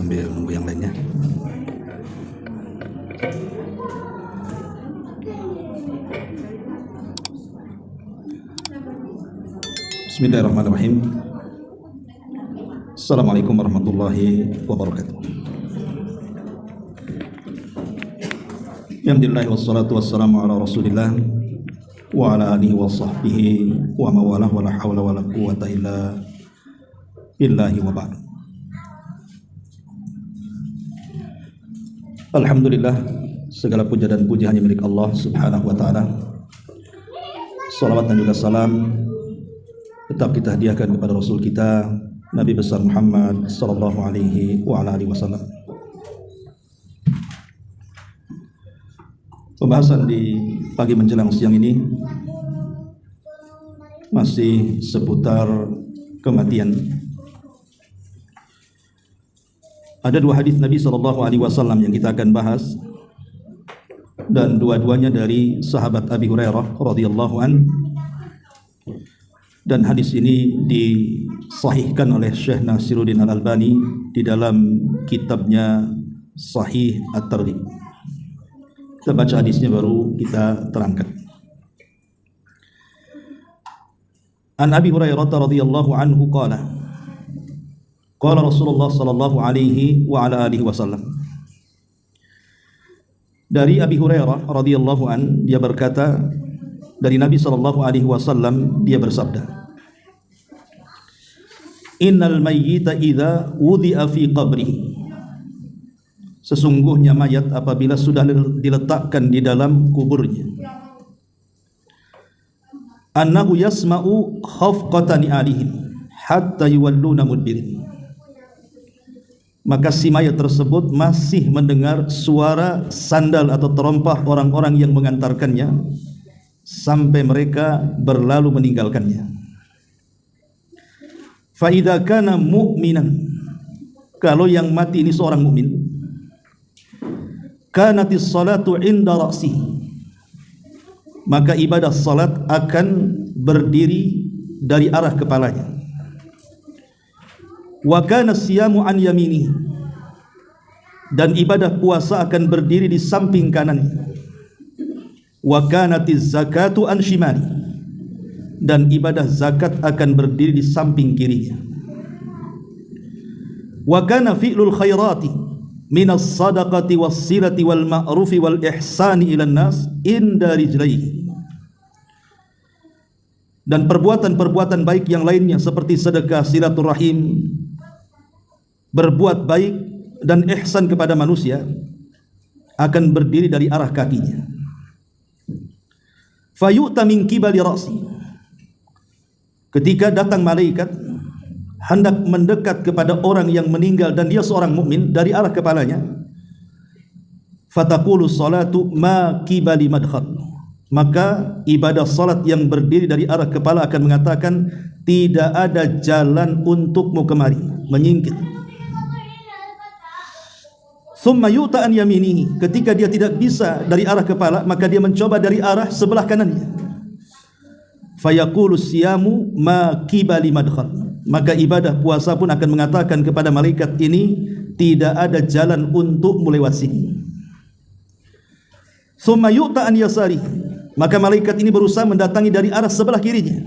sambil nunggu yang lainnya. Bismillahirrahmanirrahim. Assalamualaikum warahmatullahi wabarakatuh. Alhamdulillah wassalatu wassalamu ala Rasulillah wa ala alihi wa sahbihi wa mawalah wa la hawla wa la quwwata illa billahi wa ba'd. Alhamdulillah, segala puja dan puji hanya milik Allah Subhanahu wa taala. Salawat dan juga salam tetap kita hadiahkan kepada Rasul kita Nabi besar Muhammad sallallahu alaihi wa ala alihi wasallam. Pembahasan di pagi menjelang siang ini masih seputar kematian. Ada dua hadis Nabi sallallahu alaihi wasallam yang kita akan bahas, dan dua-duanya dari sahabat Abi Hurairah radhiyallahu an. Dan hadis ini disahihkan oleh Syekh Nasiruddin Al-Albani di dalam kitabnya Sahih At-Targhib. Kita baca hadisnya baru kita terangkan. An Abi Hurairah radhiyallahu anhu qala Rasulullah sallallahu alaihi wa ala alihi wasallam. Dari Abi Hurairah radhiyallahu an, dia berkata, dari Nabi sallallahu alaihi wasallam dia bersabda, Innal mayyita idza wudi'a fi qabrihi, sesungguhnya mayat apabila sudah diletakkan di dalam kuburnya, annahu yasma'u khafqatan alihim hatta yuwalluna mudbirin, maka si mayat tersebut masih mendengar suara sandal atau terompah orang-orang yang mengantarkannya sampai mereka berlalu meninggalkannya. Fa idza kana mu'minan, kalau yang mati ini seorang mukmin, kanatis salatu inda ra'sihi, maka ibadah salat akan berdiri dari arah kepalanya. Wa kana siyamu an yaminihi, dan ibadah puasa akan berdiri di samping kanannya. Wa kanatiz zakatu an shimali, dan ibadah zakat akan berdiri di samping kirinya. Wa kana fi'lul khairati minas sadaqati was silati wal ma'rufi wal ihsani ilan nas inda rijlaihi, dan perbuatan-perbuatan baik yang lainnya seperti sedekah, silaturahim, berbuat baik dan ihsan kepada manusia akan berdiri dari arah kakinya. Fayu'ta min qibali ra'si, ketika datang malaikat hendak mendekat kepada orang yang meninggal dan dia seorang mukmin dari arah kepalanya, fataqulu salatu ma qibali madkhal, maka ibadah salat yang berdiri dari arah kepala akan mengatakan, tidak ada jalan untukmu kemari, menyingkir. Summa yu'ta an yaminihi, ketika dia tidak bisa dari arah kepala, maka dia mencoba dari arah sebelah kanannya. Fayaqulu siyamu ma qibali madkhal, maka ibadah puasa pun akan mengatakan kepada malaikat ini, tidak ada jalan untuk melewat sini. Summa yu'ta an yasari, maka malaikat ini berusaha mendatangi dari arah sebelah kirinya.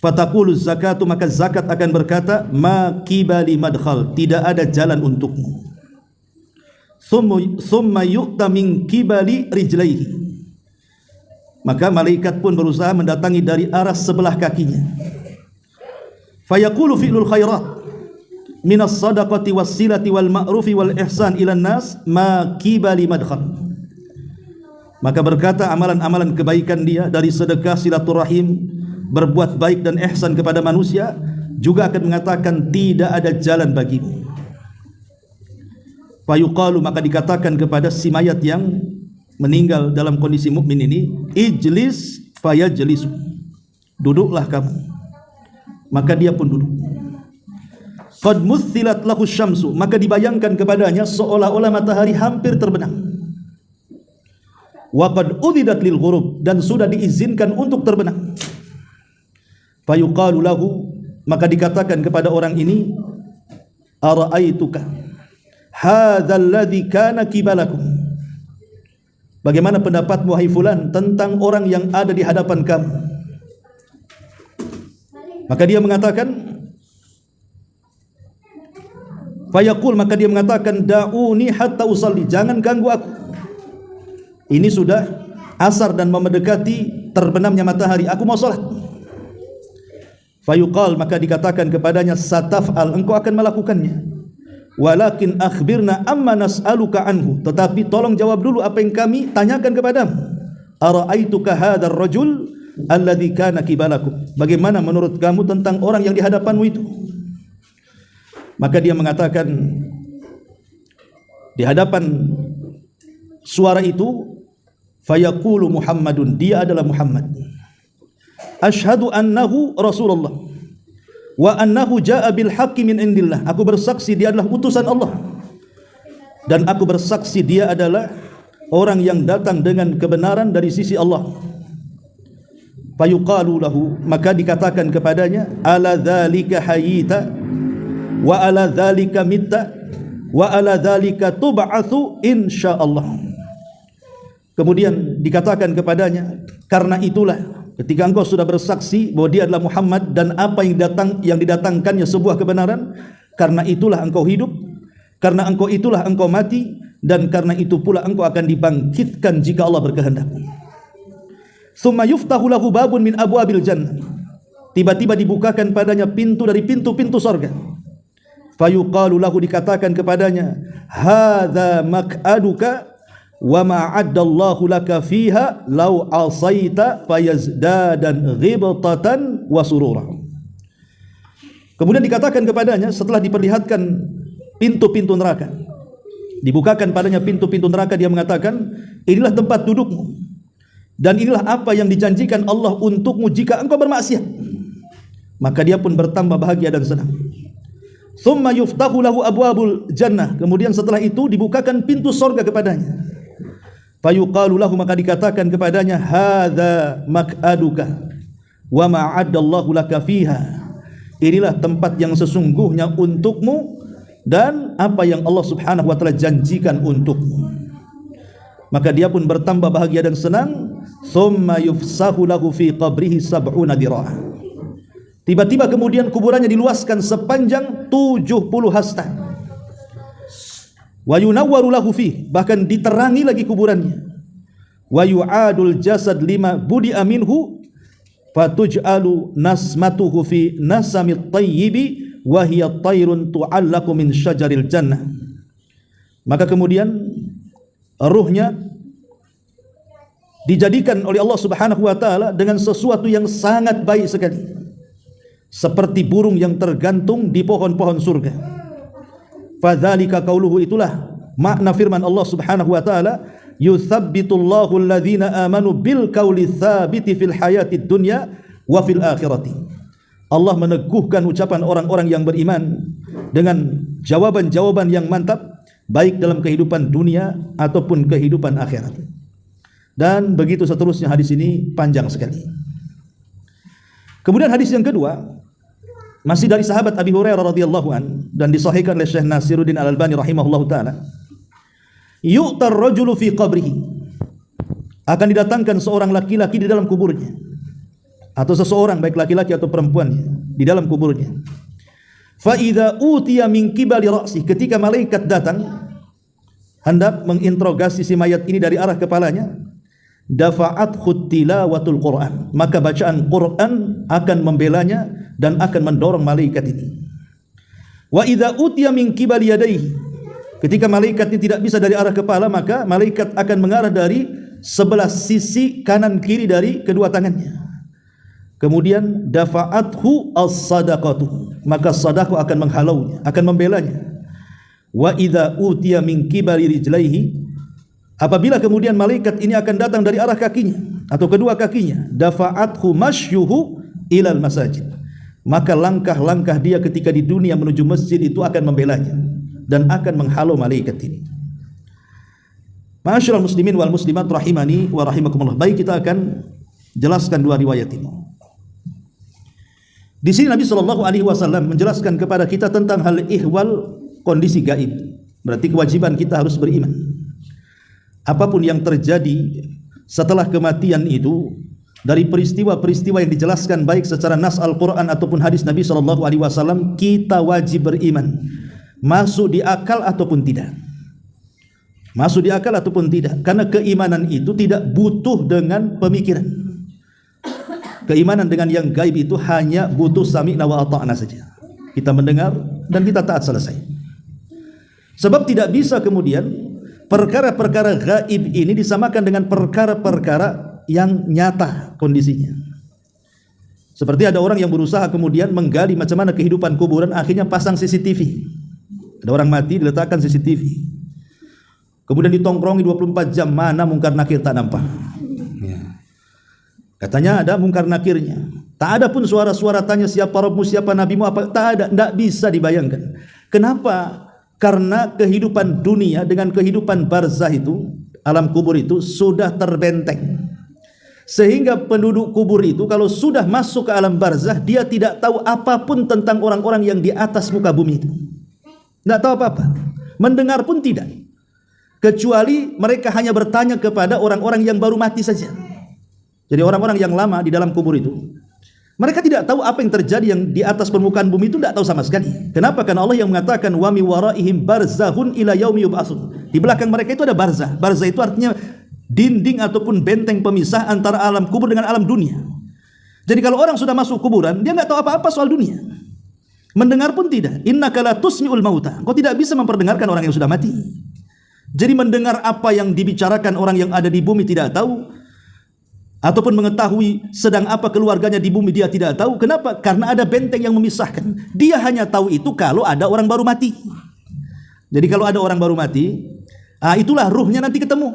Fataqulu zakatu, maka zakat akan berkata, ma qibali madkhal, tidak ada jalan untukmu. Summa yu'ta min qibali rijlaihi, maka malaikat pun berusaha mendatangi dari arah sebelah kakinya. Fayaqulu fi'lul khairat minas sadaqati was silati wal ma'rufi wal ihsan ilan nas ma qibali madkhal, maka berkata amalan-amalan kebaikan dia dari sedekah, silaturahim, berbuat baik dan ihsan kepada manusia juga akan mengatakan, tidak ada jalan bagimu. Fayuqalu, maka dikatakan kepada si mayat yang meninggal dalam kondisi mukmin ini, ijlis fayajlisu, duduklah kamu, maka dia pun duduk. Qad muthilat lahu syamsu, maka dibayangkan kepadanya seolah-olah matahari hampir terbenam. Wa qad udidat lil ghurub, dan sudah diizinkan untuk terbenam. Fayuqalu lahu, maka dikatakan kepada orang ini, ara'aituka hadzal ladzi kana qibalakum. Bagaimana pendapatmu wahai fulan tentang orang yang ada di hadapan kamu? Maka dia mengatakan, fayaqul, maka dia mengatakan, da'uni hatta usalli, jangan ganggu aku. Ini sudah asar dan mendekati terbenamnya matahari, aku mau salat. Fayuqal, maka dikatakan kepadanya, sataf'al, engkau akan melakukannya. Walakin akhbirna amma nas'aluka anhu, tetapi tolong jawab dulu apa yang kami tanyakan kepadamu. Ara'aituka hadzal rajul alladzi kana qibalakum, bagaimana menurut kamu tentang orang yang di hadapanmu itu? Maka dia mengatakan, di hadapan suara itu, fayaqulu Muhammadun, dia adalah Muhammad. Asyhadu annahu Rasulullah wa annahu jaa bil haqqi min indillah, aku bersaksi dia adalah utusan Allah, dan aku bersaksi dia adalah orang yang datang dengan kebenaran dari sisi Allah. Fayuqalu lahu, maka dikatakan kepadanya, ala dzalika hayyita wa ala dzalika mitta wa ala dzalika tub'atsu insyaallah. Kemudian dikatakan kepadanya, karena itulah, ketika engkau sudah bersaksi bahwa dia adalah Muhammad dan apa yang didatangkannya sebuah kebenaran, karena itulah engkau hidup, karena engkau itulah engkau mati, dan karena itu pula engkau akan dibangkitkan jika Allah berkehendak. Tsumma yuftahu lahu babun min abwabil jannah, tiba-tiba dibukakan padanya pintu dari pintu-pintu surga. Fayuqalu lahu, dikatakan kepadanya, hadza maq'aduka wa ma'addallahu laka fiha law asaita fayazdadan ghibtatan wa surura. Kemudian dikatakan kepadanya, setelah diperlihatkan pintu-pintu neraka, dibukakan padanya pintu-pintu neraka, dia mengatakan, inilah tempat dudukmu dan inilah apa yang dijanjikan Allah untukmu jika engkau bermaksiat. Maka dia pun bertambah bahagia dan senang. Tsumma yuftahu lahu abwabul jannah, kemudian setelah itu dibukakan pintu surga kepadanya. Fayuqalu lahu, maka dikatakan kepadanya, hadza maq'aduka wa ma'addallahu laka fiha, inilah tempat yang sesungguhnya untukmu dan apa yang Allah Subhanahu wa taala janjikan untukmu. Maka dia pun bertambah bahagia dan senang. Tsumma yufsahu lahu fi qabrihi sab'una dira'ah, tiba-tiba kemudian kuburannya diluaskan sepanjang 70 hasta. Wa yunawwaru lahu fi, bahkan diterangi lagi kuburannya. Wa yu'adul jasad lima budi'a minhu fatuj'alu nasmatuhu fi nasamit tayyibi wa hiya tayrun tu'allaqu min syajaril jannah. Maka kemudian ruhnya dijadikan oleh Allah Subhanahu wa taala dengan sesuatu yang sangat baik sekali, seperti burung yang tergantung di pohon-pohon surga. Fadzalika qauluhu, itulah makna firman Allah Subhanahu wa taala, yutsabbitullahu alladhina amanu bil qauli tsabiti fil hayatid dunya wa fil akhirati. Allah meneguhkan ucapan orang-orang yang beriman dengan jawaban-jawaban yang mantap, baik dalam kehidupan dunia ataupun kehidupan akhirat. Dan begitu seterusnya, hadis ini panjang sekali. Kemudian hadis yang kedua, masih dari sahabat Abi Hurairah radhiyallahu an, dan disahihkan oleh Syekh Nasiruddin Al-Albani rahimahullahu taala. Yu'tar rajulu fi qabrihi, akan didatangkan seorang laki-laki di dalam kuburnya, atau seseorang baik laki-laki atau perempuannya di dalam kuburnya. Fa idza utiya min qibali ra'si, ketika malaikat datang hendak menginterogasi si mayat ini dari arah kepalanya, dafa'at tilawatul Quran, maka bacaan Quran akan membelanya dan akan mendorong malaikat ini. Wa idza utiya min qibali yadayhi, ketika malaikat ini tidak bisa dari arah kepala, maka malaikat akan mengarah dari sebelah sisi kanan kiri dari kedua tangannya. Kemudian dafa'athu as-sadaqatu, maka sedekah akan menghalaunya, akan membelanya. Wa idza utiya min qibali rijlaihi, apabila kemudian malaikat ini akan datang dari arah kakinya atau kedua kakinya, dafa'athu masyuhu ilal masajid, maka langkah-langkah dia ketika di dunia menuju masjid itu akan membelanya dan akan menghalau malaikat ini. Ma'asyiral muslimin wal muslimat rahimani wa rahimakumullah. Baik, kita akan jelaskan dua riwayat ini. Di sini Nabi Shallallahu Alaihi Wasallam menjelaskan kepada kita tentang hal ihwal, kondisi gaib. Berarti kewajiban kita harus beriman. Apapun yang terjadi setelah kematian itu, dari peristiwa-peristiwa yang dijelaskan baik secara nas Al-Quran ataupun hadis Nabi Shallallahu Alaihi Wasallam, kita wajib beriman, masuk di akal ataupun tidak. Masuk di akal ataupun tidak, karena keimanan itu tidak butuh dengan pemikiran. Keimanan dengan yang gaib itu hanya butuh sami'na wa ata'na saja. Kita mendengar dan kita taat, selesai. Sebab tidak bisa kemudian perkara-perkara gaib ini disamakan dengan perkara-perkara yang nyata kondisinya. Seperti ada orang yang berusaha kemudian menggali macam mana kehidupan kuburan, akhirnya pasang CCTV. Ada orang mati diletakkan CCTV. Kemudian ditongkrongi 24 jam, mana mungkar nakir tak nampak. Katanya ada mungkar nakirnya. Tak ada pun suara-suara tanya siapa Rabbmu, siapa Nabimu, apa, tak ada, tidak bisa dibayangkan. Kenapa? Karena kehidupan dunia dengan kehidupan barzah itu, alam kubur itu sudah terbenteng. Sehingga penduduk kubur itu kalau sudah masuk ke alam barzah, dia tidak tahu apapun tentang orang-orang yang di atas muka bumi itu. Tidak tahu apa-apa. Mendengar pun tidak. Kecuali mereka hanya bertanya kepada orang-orang yang baru mati saja. Jadi orang-orang yang lama di dalam kubur itu, mereka tidak tahu apa yang terjadi yang di atas permukaan bumi itu, tidak tahu sama sekali. Kenapa? Karena Allah yang mengatakan wa mi waraihim barzahun ila yaumi yub'atsun. Di belakang mereka itu ada barzah. Barzah itu artinya dinding ataupun benteng pemisah antara alam kubur dengan alam dunia. Jadi kalau orang sudah masuk kuburan, dia nggak tahu apa-apa soal dunia. Mendengar pun tidak. Innaka la tusmi'ul mauta. Kau tidak bisa memperdengarkan orang yang sudah mati. Jadi mendengar apa yang dibicarakan orang yang ada di bumi tidak tahu, ataupun mengetahui sedang apa keluarganya di bumi dia tidak tahu. Kenapa? Karena ada benteng yang memisahkan. Dia hanya tahu itu kalau ada orang baru mati. Jadi kalau ada orang baru mati, itulah ruhnya nanti ketemu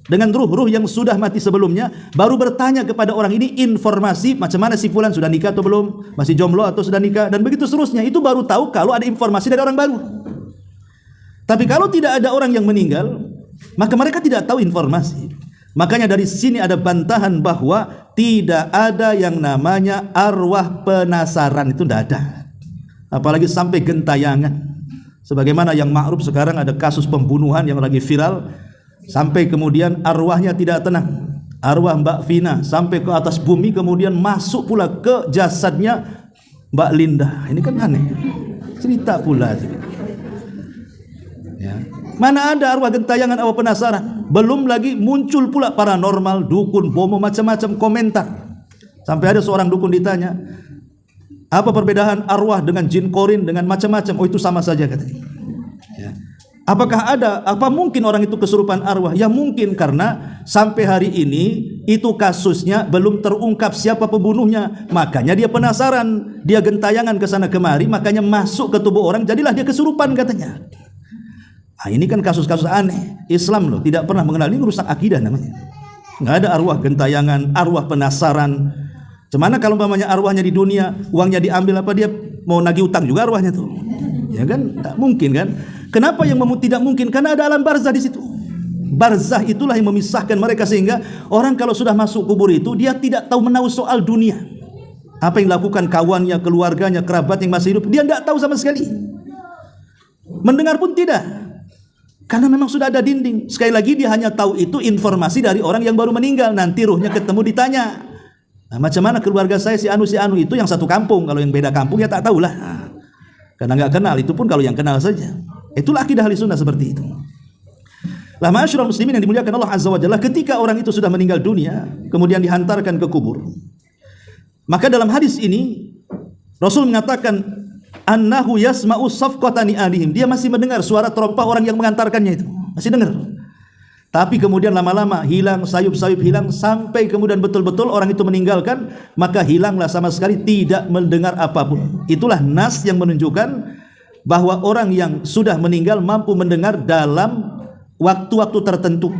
dengan ruh-ruh yang sudah mati sebelumnya, baru bertanya kepada orang ini informasi macam mana si fulan, sudah nikah atau belum, masih jomblo atau sudah nikah, dan begitu seterusnya. Itu baru tahu kalau ada informasi dari orang baru. Tapi kalau tidak ada orang yang meninggal, maka mereka tidak tahu informasi. Makanya dari sini ada bantahan bahwa tidak ada yang namanya arwah penasaran, itu tidak ada. Apalagi sampai gentayangan. Sebagaimana yang ma'ruf sekarang ada kasus pembunuhan yang lagi viral, sampai kemudian arwahnya tidak tenang. Arwah Mbak Vina sampai ke atas bumi, kemudian masuk pula ke jasadnya Mbak Linda. Ini kan aneh. Cerita pula. Ya. Mana ada arwah gentayangan, arwah penasaran. Belum lagi muncul pula paranormal, dukun, bomo, macam-macam komentar. Sampai ada seorang dukun ditanya, apa perbedaan arwah dengan jin korin dengan macam-macam? Oh, itu sama saja katanya. Ya. Apakah ada, apa mungkin orang itu kesurupan arwah? Ya mungkin, karena sampai hari ini itu kasusnya belum terungkap siapa pembunuhnya. Makanya dia penasaran, dia gentayangan ke sana kemari, makanya masuk ke tubuh orang, jadilah dia kesurupan katanya. Ini kan kasus-kasus aneh. Islam loh tidak pernah mengenal, ini rusak akidah namanya. Nggak ada arwah gentayangan, arwah penasaran. Cuman kalau umpamanya arwahnya di dunia, uangnya diambil, apa dia mau nagih utang juga arwahnya tuh? Ya kan, tak mungkin kan? Kenapa yang tidak mungkin? Karena ada alam barzah di situ. Barzah itulah yang memisahkan mereka, sehingga orang kalau sudah masuk kubur itu dia tidak tahu menahu soal dunia. Apa yang dilakukan kawannya, keluarganya, kerabat yang masih hidup, dia tidak tahu sama sekali. Mendengar pun tidak. Karena memang sudah ada dinding. Sekali lagi dia hanya tahu itu informasi dari orang yang baru meninggal. Nanti ruhnya ketemu ditanya, macam mana keluarga saya si anu itu yang satu kampung. Kalau yang beda kampung ya tak tahulah. Karena nggak kenal, itu pun kalau yang kenal saja. Itulah akidah Ahlussunnah seperti itu. Lah ma'asyiral muslimin yang dimuliakan Allah Azza wa Jalla, ketika orang itu sudah meninggal dunia, kemudian dihantarkan ke kubur, maka dalam hadis ini Rasul mengatakan annahu yasma'u safqatani alihim, dia masih mendengar suara terompah orang yang mengantarkannya itu, masih dengar. Tapi kemudian lama-lama hilang, sayup-sayup hilang, sampai kemudian betul-betul orang itu meninggalkan, maka hilanglah sama sekali, tidak mendengar apapun. Itulah nas yang menunjukkan bahwa orang yang sudah meninggal mampu mendengar dalam waktu-waktu tertentu.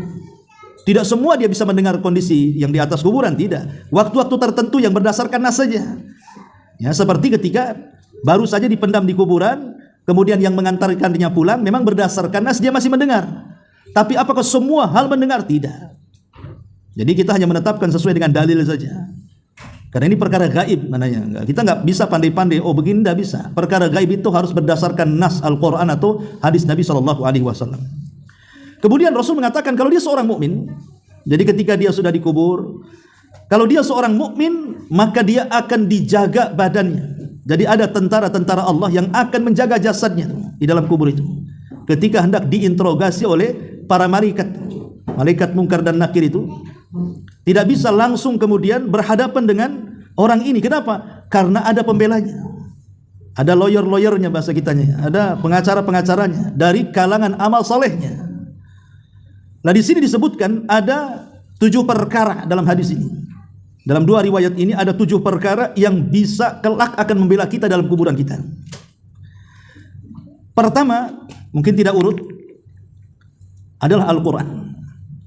Tidak semua dia bisa mendengar kondisi yang di atas kuburan, tidak. Waktu-waktu tertentu yang berdasarkan nas saja. Ya, seperti ketika baru saja dipendam di kuburan, kemudian yang mengantarkannya pulang, memang berdasarkan nas dia masih mendengar. Tapi apakah semua hal mendengar? Tidak. Jadi kita hanya menetapkan sesuai dengan dalil saja. Karena ini perkara gaib mananya. Kita nggak bisa pandai-pandai, oh begini nggak bisa. Perkara gaib itu harus berdasarkan nas Al-Quran atau hadis Nabi SAW. Kemudian Rasul mengatakan kalau dia seorang mukmin, jadi ketika dia sudah dikubur, kalau dia seorang mukmin maka dia akan dijaga badannya. Jadi ada tentara-tentara Allah yang akan menjaga jasadnya di dalam kubur itu. Ketika hendak diinterogasi oleh para malaikat Munkar dan Nakir itu, tidak bisa langsung kemudian berhadapan dengan orang ini. Kenapa? Karena ada pembelanya, ada lawyer-lawyernya bahasa kitanya, ada pengacara-pengacaranya dari kalangan amal solehnya. Nah di sini disebutkan ada 7 perkara dalam hadis ini. Dalam 2 riwayat ini ada 7 perkara yang bisa kelak akan membela kita dalam kuburan kita. Pertama, mungkin tidak urut, adalah Al-Quran.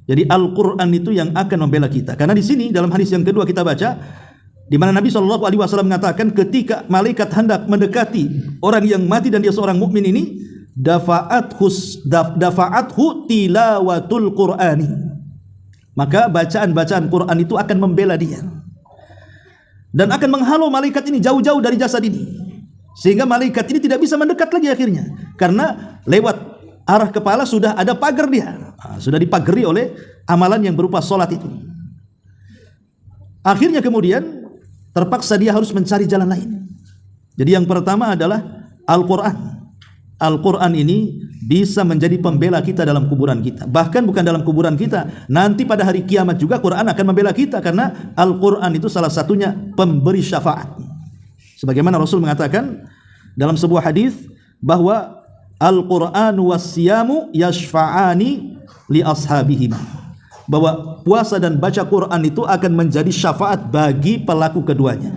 Jadi Al-Quran itu yang akan membela kita. Karena di sini dalam hadis yang kedua kita baca, di mana Nabi SAW mengatakan ketika malaikat hendak mendekati orang yang mati dan dia seorang mukmin ini, dafa'athu tilawatul Qur'ani. Maka bacaan-bacaan Quran itu akan membela dia dan akan menghalau malaikat ini jauh-jauh dari jasad ini, sehingga malaikat ini tidak bisa mendekat lagi akhirnya, karena lewat arah kepala sudah ada pagar dia, sudah dipagari oleh amalan yang berupa solat itu. Akhirnya kemudian terpaksa dia harus mencari jalan lain. Jadi yang pertama adalah Al-Quran. Al-Quran ini bisa menjadi pembela kita dalam kuburan kita. Bahkan bukan dalam kuburan kita, nanti pada hari kiamat juga Quran akan membela kita, karena Al-Quran itu salah satunya pemberi syafaat. Sebagaimana Rasul mengatakan dalam sebuah hadis bahwa Al-Quran wasyamu yashfa'ani li ashabihim, bahwa puasa dan baca Quran itu akan menjadi syafaat bagi pelaku keduanya.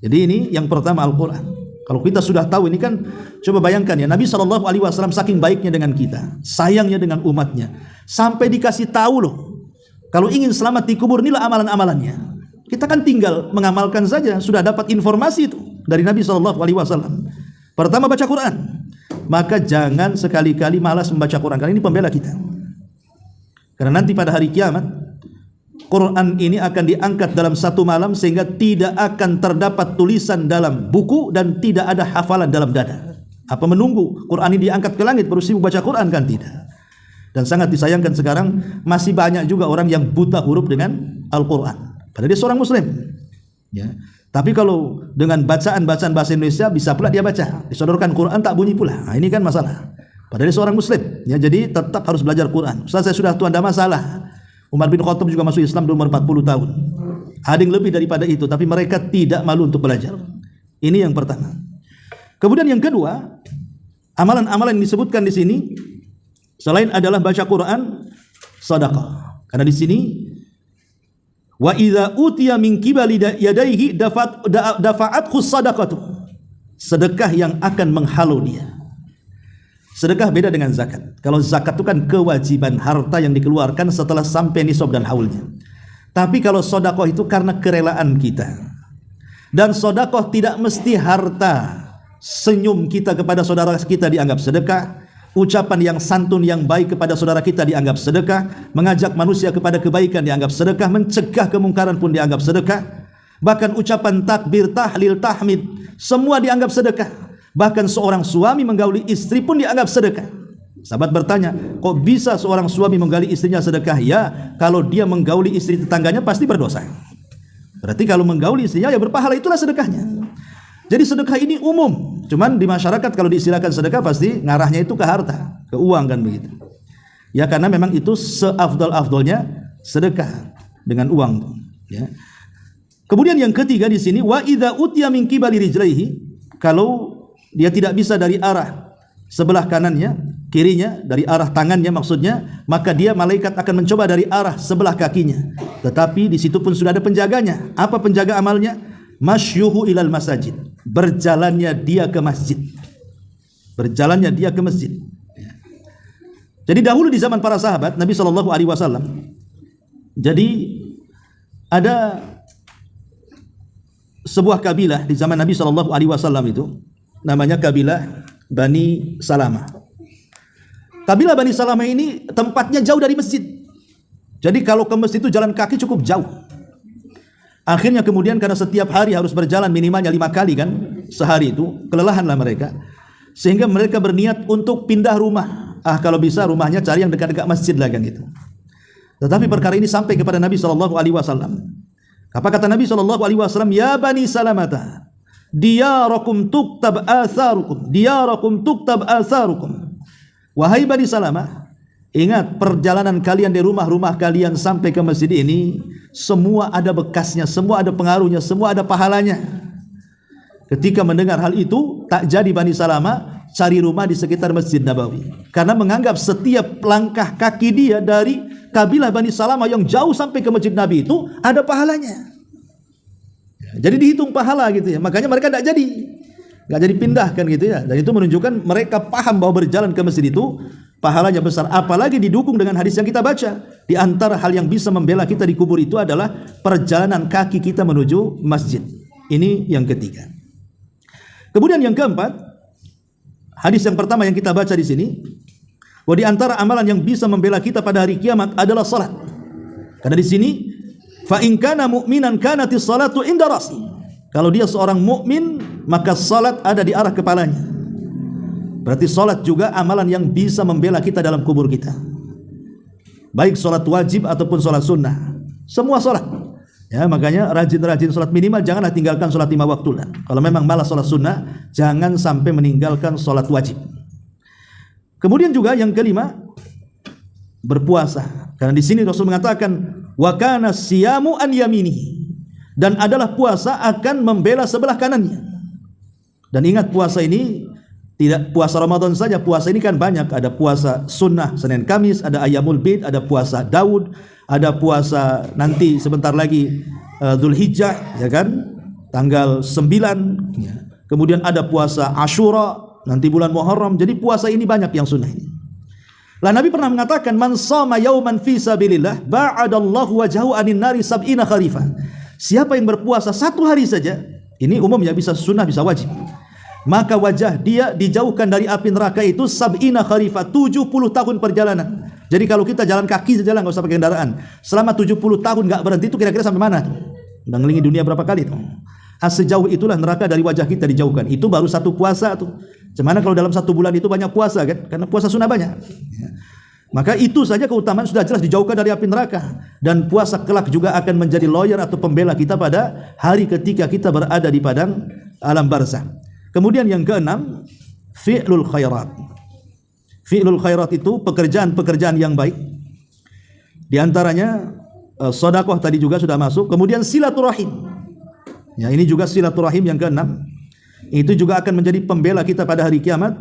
Jadi ini yang pertama, Al-Quran. Kalau kita sudah tahu ini kan, coba bayangkan ya, Nabi SAW saking baiknya dengan kita, sayangnya dengan umatnya, sampai dikasih tahu loh, kalau ingin selamat di kubur inilah amalan-amalannya. Kita kan tinggal mengamalkan saja, sudah dapat informasi itu dari Nabi SAW. Pertama, baca Quran. Maka jangan sekali-kali malas membaca Quran, karena ini pembela kita. Karena nanti pada hari kiamat Quran ini akan diangkat dalam satu malam, sehingga tidak akan terdapat tulisan dalam buku dan tidak ada hafalan dalam dada. Apa menunggu Quran ini diangkat ke langit baru sibuk baca Quran? Kan tidak. Dan sangat disayangkan sekarang masih banyak juga orang yang buta huruf dengan Al-Quran, padahal dia seorang muslim ya. Tapi kalau dengan bacaan-bacaan bahasa Indonesia bisa pula dia baca, disodorkan Quran tak bunyi pula. Nah, ini kan masalah. Padahal dia seorang muslim ya, jadi tetap harus belajar Quran. Ustaz, saya sudah tua, ada masalah. Umar bin Khattab juga masuk Islam di umur 40 tahun. Ada yang lebih daripada itu, tapi mereka tidak malu untuk belajar. Ini yang pertama. Kemudian yang kedua, amalan-amalan yang disebutkan di sini selain adalah baca Quran, sedekah. Karena di sini wa idza utiya min qibali yadayhi dafa'athu sadaqatu. Sedekah yang akan menghalau dia. Sedekah beda dengan zakat. Kalau zakat itu kan kewajiban harta yang dikeluarkan setelah sampai nisab dan haulnya. Tapi kalau sedekah itu karena kerelaan kita. Dan sedekah tidak mesti harta. Senyum kita kepada saudara kita dianggap sedekah. Ucapan yang santun yang baik kepada saudara kita dianggap sedekah. Mengajak manusia kepada kebaikan dianggap sedekah. Mencegah kemungkaran pun dianggap sedekah. Bahkan ucapan takbir, tahlil, tahmid, semua dianggap sedekah. Bahkan seorang suami menggauli istri pun dianggap sedekah. Sahabat bertanya, kok bisa seorang suami menggauli istrinya sedekah? Ya, kalau dia menggauli istri tetangganya pasti berdosa. Berarti kalau menggauli istrinya ya berpahala, itulah sedekahnya. Jadi sedekah ini umum. Cuman di masyarakat kalau diistilahkan sedekah pasti ngarahnya itu ke harta, ke uang kan begitu. Ya karena memang itu seafdal-afdalnya sedekah dengan uang. Ya. Kemudian yang ketiga di sini, wa idza utiya min qibali rijlaihi, kalau dia tidak bisa dari arah sebelah kanannya, kirinya, dari arah tangannya maksudnya, maka dia malaikat akan mencoba dari arah sebelah kakinya. Tetapi di situ pun sudah ada penjaganya. Apa penjaga amalnya? Masyuhu ilal masajid. Berjalannya dia ke masjid. Berjalannya dia ke masjid. Jadi dahulu di zaman para sahabat Nabi SAW, jadi ada sebuah kabilah di zaman Nabi SAW itu, namanya kabilah Bani Salamah. Kabilah Bani Salamah ini tempatnya jauh dari masjid. Jadi kalau ke masjid itu jalan kaki cukup jauh. Akhirnya kemudian karena setiap hari harus berjalan minimalnya 5 kali kan sehari itu, kelelahanlah mereka. Sehingga mereka berniat untuk pindah rumah. Kalau bisa rumahnya cari yang dekat-dekat masjid lah kan gitu. Tetapi perkara ini sampai kepada Nabi SAW. Apa kata Nabi SAW? Ya Bani Salamata, diyarakum tuktab atharukum, diyarakum tuktab atharukum. Wahai Bani Salamah, ingat perjalanan kalian di rumah-rumah kalian sampai ke masjid ini, semua ada bekasnya, semua ada pengaruhnya, semua ada pahalanya. Ketika mendengar hal itu, tak jadi Bani Salamah cari rumah di sekitar Masjid Nabawi, karena menganggap setiap langkah kaki dia dari kabilah Bani Salamah yang jauh sampai ke Masjid Nabi itu ada pahalanya. Jadi dihitung pahala gitu ya. Makanya mereka nggak jadi pindahkan gitu ya. Dan itu menunjukkan mereka paham bahwa berjalan ke masjid itu pahalanya besar. Apalagi didukung dengan hadis yang kita baca. Di antara hal yang bisa membela kita di kubur itu adalah perjalanan kaki kita menuju masjid. Ini yang ketiga. Kemudian yang keempat, hadis yang pertama yang kita baca di sini, bahwa di antara amalan yang bisa membela kita pada hari kiamat adalah salat. Karena di sini fa in kana mu'minan kanatis salatu inda rasi. Kalau dia seorang mukmin, maka salat ada di arah kepalanya. Berarti salat juga amalan yang bisa membela kita dalam kubur kita. Baik salat wajib ataupun salat sunnah. Semua salat. Ya, makanya rajin-rajin salat, minimal janganlah tinggalkan salat 5 waktu lah. Kalau memang malas salat sunnah, jangan sampai meninggalkan salat wajib. Kemudian juga yang kelima, berpuasa. Karena di sini Rasul mengatakan wa kana siyamu an yaminihi, dan adalah puasa akan membela sebelah kanannya. Dan ingat, puasa ini tidak puasa Ramadan saja, puasa ini kan banyak. Ada puasa sunnah Senin Kamis, ada Ayyamul Bid, ada puasa Daud, ada puasa nanti sebentar lagi Dzulhijjah ya kan, tanggal 9 ya. Kemudian ada puasa Asyura nanti bulan Muharram. Jadi puasa ini banyak yang sunnah ini. Lah Nabi pernah mengatakan, man shoma yauman fi sabilillah ba'adallahu wajhahu anin nari sab'ina kharifa. Siapa yang berpuasa 1 hari saja, ini umumnya bisa sunnah bisa wajib, maka wajah dia dijauhkan dari api neraka itu sab'ina kharifa, 70 tahun perjalanan. Jadi kalau kita jalan kaki saja lah, enggak usah pakai kendaraan, selama 70 tahun enggak berhenti, itu kira-kira sampai mana tuh? Udah ngelilingi dunia berapa kali tuh? Sejauh itulah neraka dari wajah kita dijauhkan. Itu baru 1 puasa tuh. Cuman kalau dalam 1 bulan itu banyak puasa kan? Karena puasa sunnah banyak. Ya. Maka itu saja keutamaan sudah jelas, dijauhkan dari api neraka. Dan puasa kelak juga akan menjadi lawyer atau pembela kita pada hari ketika kita berada di padang alam barzakh. Kemudian yang keenam, fi'lul khairat. Fi'lul khairat itu pekerjaan-pekerjaan yang baik. Di antaranya sedekah tadi juga sudah masuk. Kemudian silaturahim. Ya, ini juga silaturahim yang keenam. Itu juga akan menjadi pembela kita pada hari kiamat.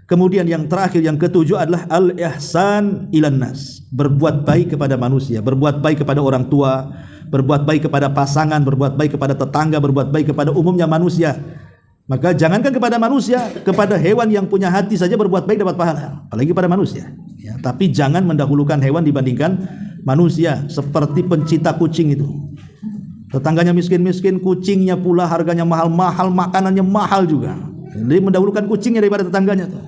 Kemudian yang terakhir, yang ketujuh adalah al-ihsan ilan nas, berbuat baik kepada manusia, berbuat baik kepada orang tua, berbuat baik kepada pasangan, berbuat baik kepada tetangga, berbuat baik kepada umumnya manusia. Maka jangankan kepada manusia, kepada hewan yang punya hati saja berbuat baik dapat pahala, apalagi pada manusia ya. Tapi jangan mendahulukan hewan dibandingkan manusia, seperti pencinta kucing itu. Tetangganya miskin-miskin, kucingnya pula harganya mahal-mahal, makanannya mahal juga. Jadi mendahulukan kucingnya daripada tetangganya tuh.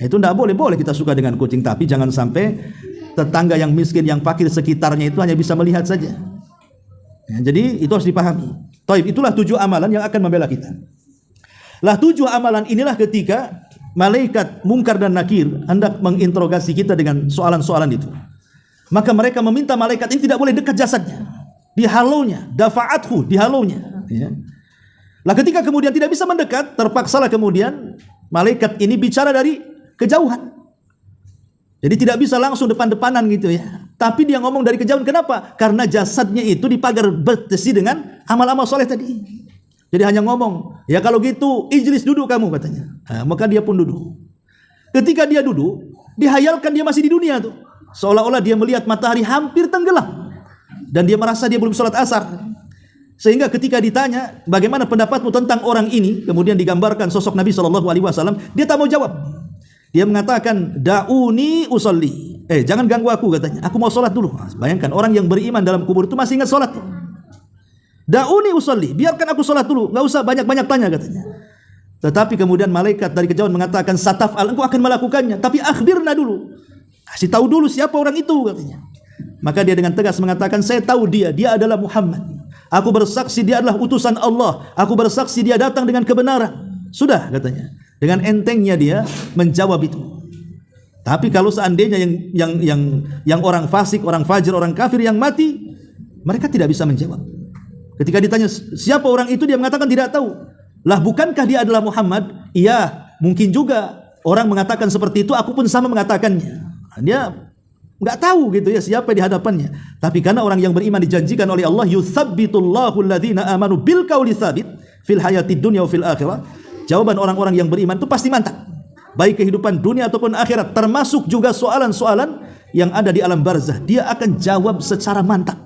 Itu tidak boleh. Boleh kita suka dengan kucing, tapi jangan sampai tetangga yang miskin, yang fakir sekitarnya itu hanya bisa melihat saja ya. Jadi itu harus dipahami. Taib, itulah 7 amalan yang akan membela kita. Lah 7 amalan inilah ketika malaikat Munkar dan Nakir hendak menginterogasi kita dengan soalan-soalan itu, maka mereka meminta malaikat ini tidak boleh dekat jasadnya, dihalaunya, dafa'athu, dihalaunya ya. Lah ketika kemudian tidak bisa mendekat, terpaksalah kemudian malaikat ini bicara dari kejauhan. Jadi tidak bisa langsung depan-depanan gitu ya, tapi dia ngomong dari kejauhan. Kenapa? Karena jasadnya itu dipagar besi dengan amal-amal soleh tadi. Jadi hanya ngomong, ya kalau gitu ijlis, duduk kamu katanya. Nah, maka dia pun duduk. Ketika dia duduk, dihayalkan dia masih di dunia tuh, seolah-olah dia melihat matahari hampir tenggelam, dan dia merasa dia belum sholat asar. Sehingga ketika ditanya, bagaimana pendapatmu tentang orang ini, kemudian digambarkan sosok Nabi SAW, dia tak mau jawab. Dia mengatakan, da'uni usolli, jangan ganggu aku katanya, aku mau sholat dulu. Bayangkan orang yang beriman dalam kubur itu masih ingat sholat. Da'uni usolli, biarkan aku sholat dulu, nggak usah banyak-banyak tanya katanya. Tetapi kemudian malaikat dari kejauhan mengatakan, sataf'al, engkau akan melakukannya, tapi akhbirna dulu, kasih tahu dulu siapa orang itu katanya. Maka dia dengan tegas mengatakan, saya tahu dia adalah Muhammad. Aku bersaksi dia adalah utusan Allah. Aku bersaksi dia datang dengan kebenaran. Sudah katanya. Dengan entengnya dia menjawab itu. Tapi kalau seandainya yang orang fasik, orang fajir, orang kafir yang mati, mereka tidak bisa menjawab. Ketika ditanya siapa orang itu, dia mengatakan tidak tahu. Lah bukankah dia adalah Muhammad? Iya, mungkin juga orang mengatakan seperti itu, aku pun sama mengatakannya. Dia enggak tahu gitu ya siapa di hadapannya. Tapi karena orang yang beriman dijanjikan oleh Allah, yutsabbitullahu alladhina amanu bil qauli tsabit fil hayatid dunya wa fil akhirah. Jawaban orang-orang yang beriman itu pasti mantap, baik kehidupan dunia ataupun akhirat, termasuk juga soalan-soalan yang ada di alam barzah. Dia akan jawab secara mantap.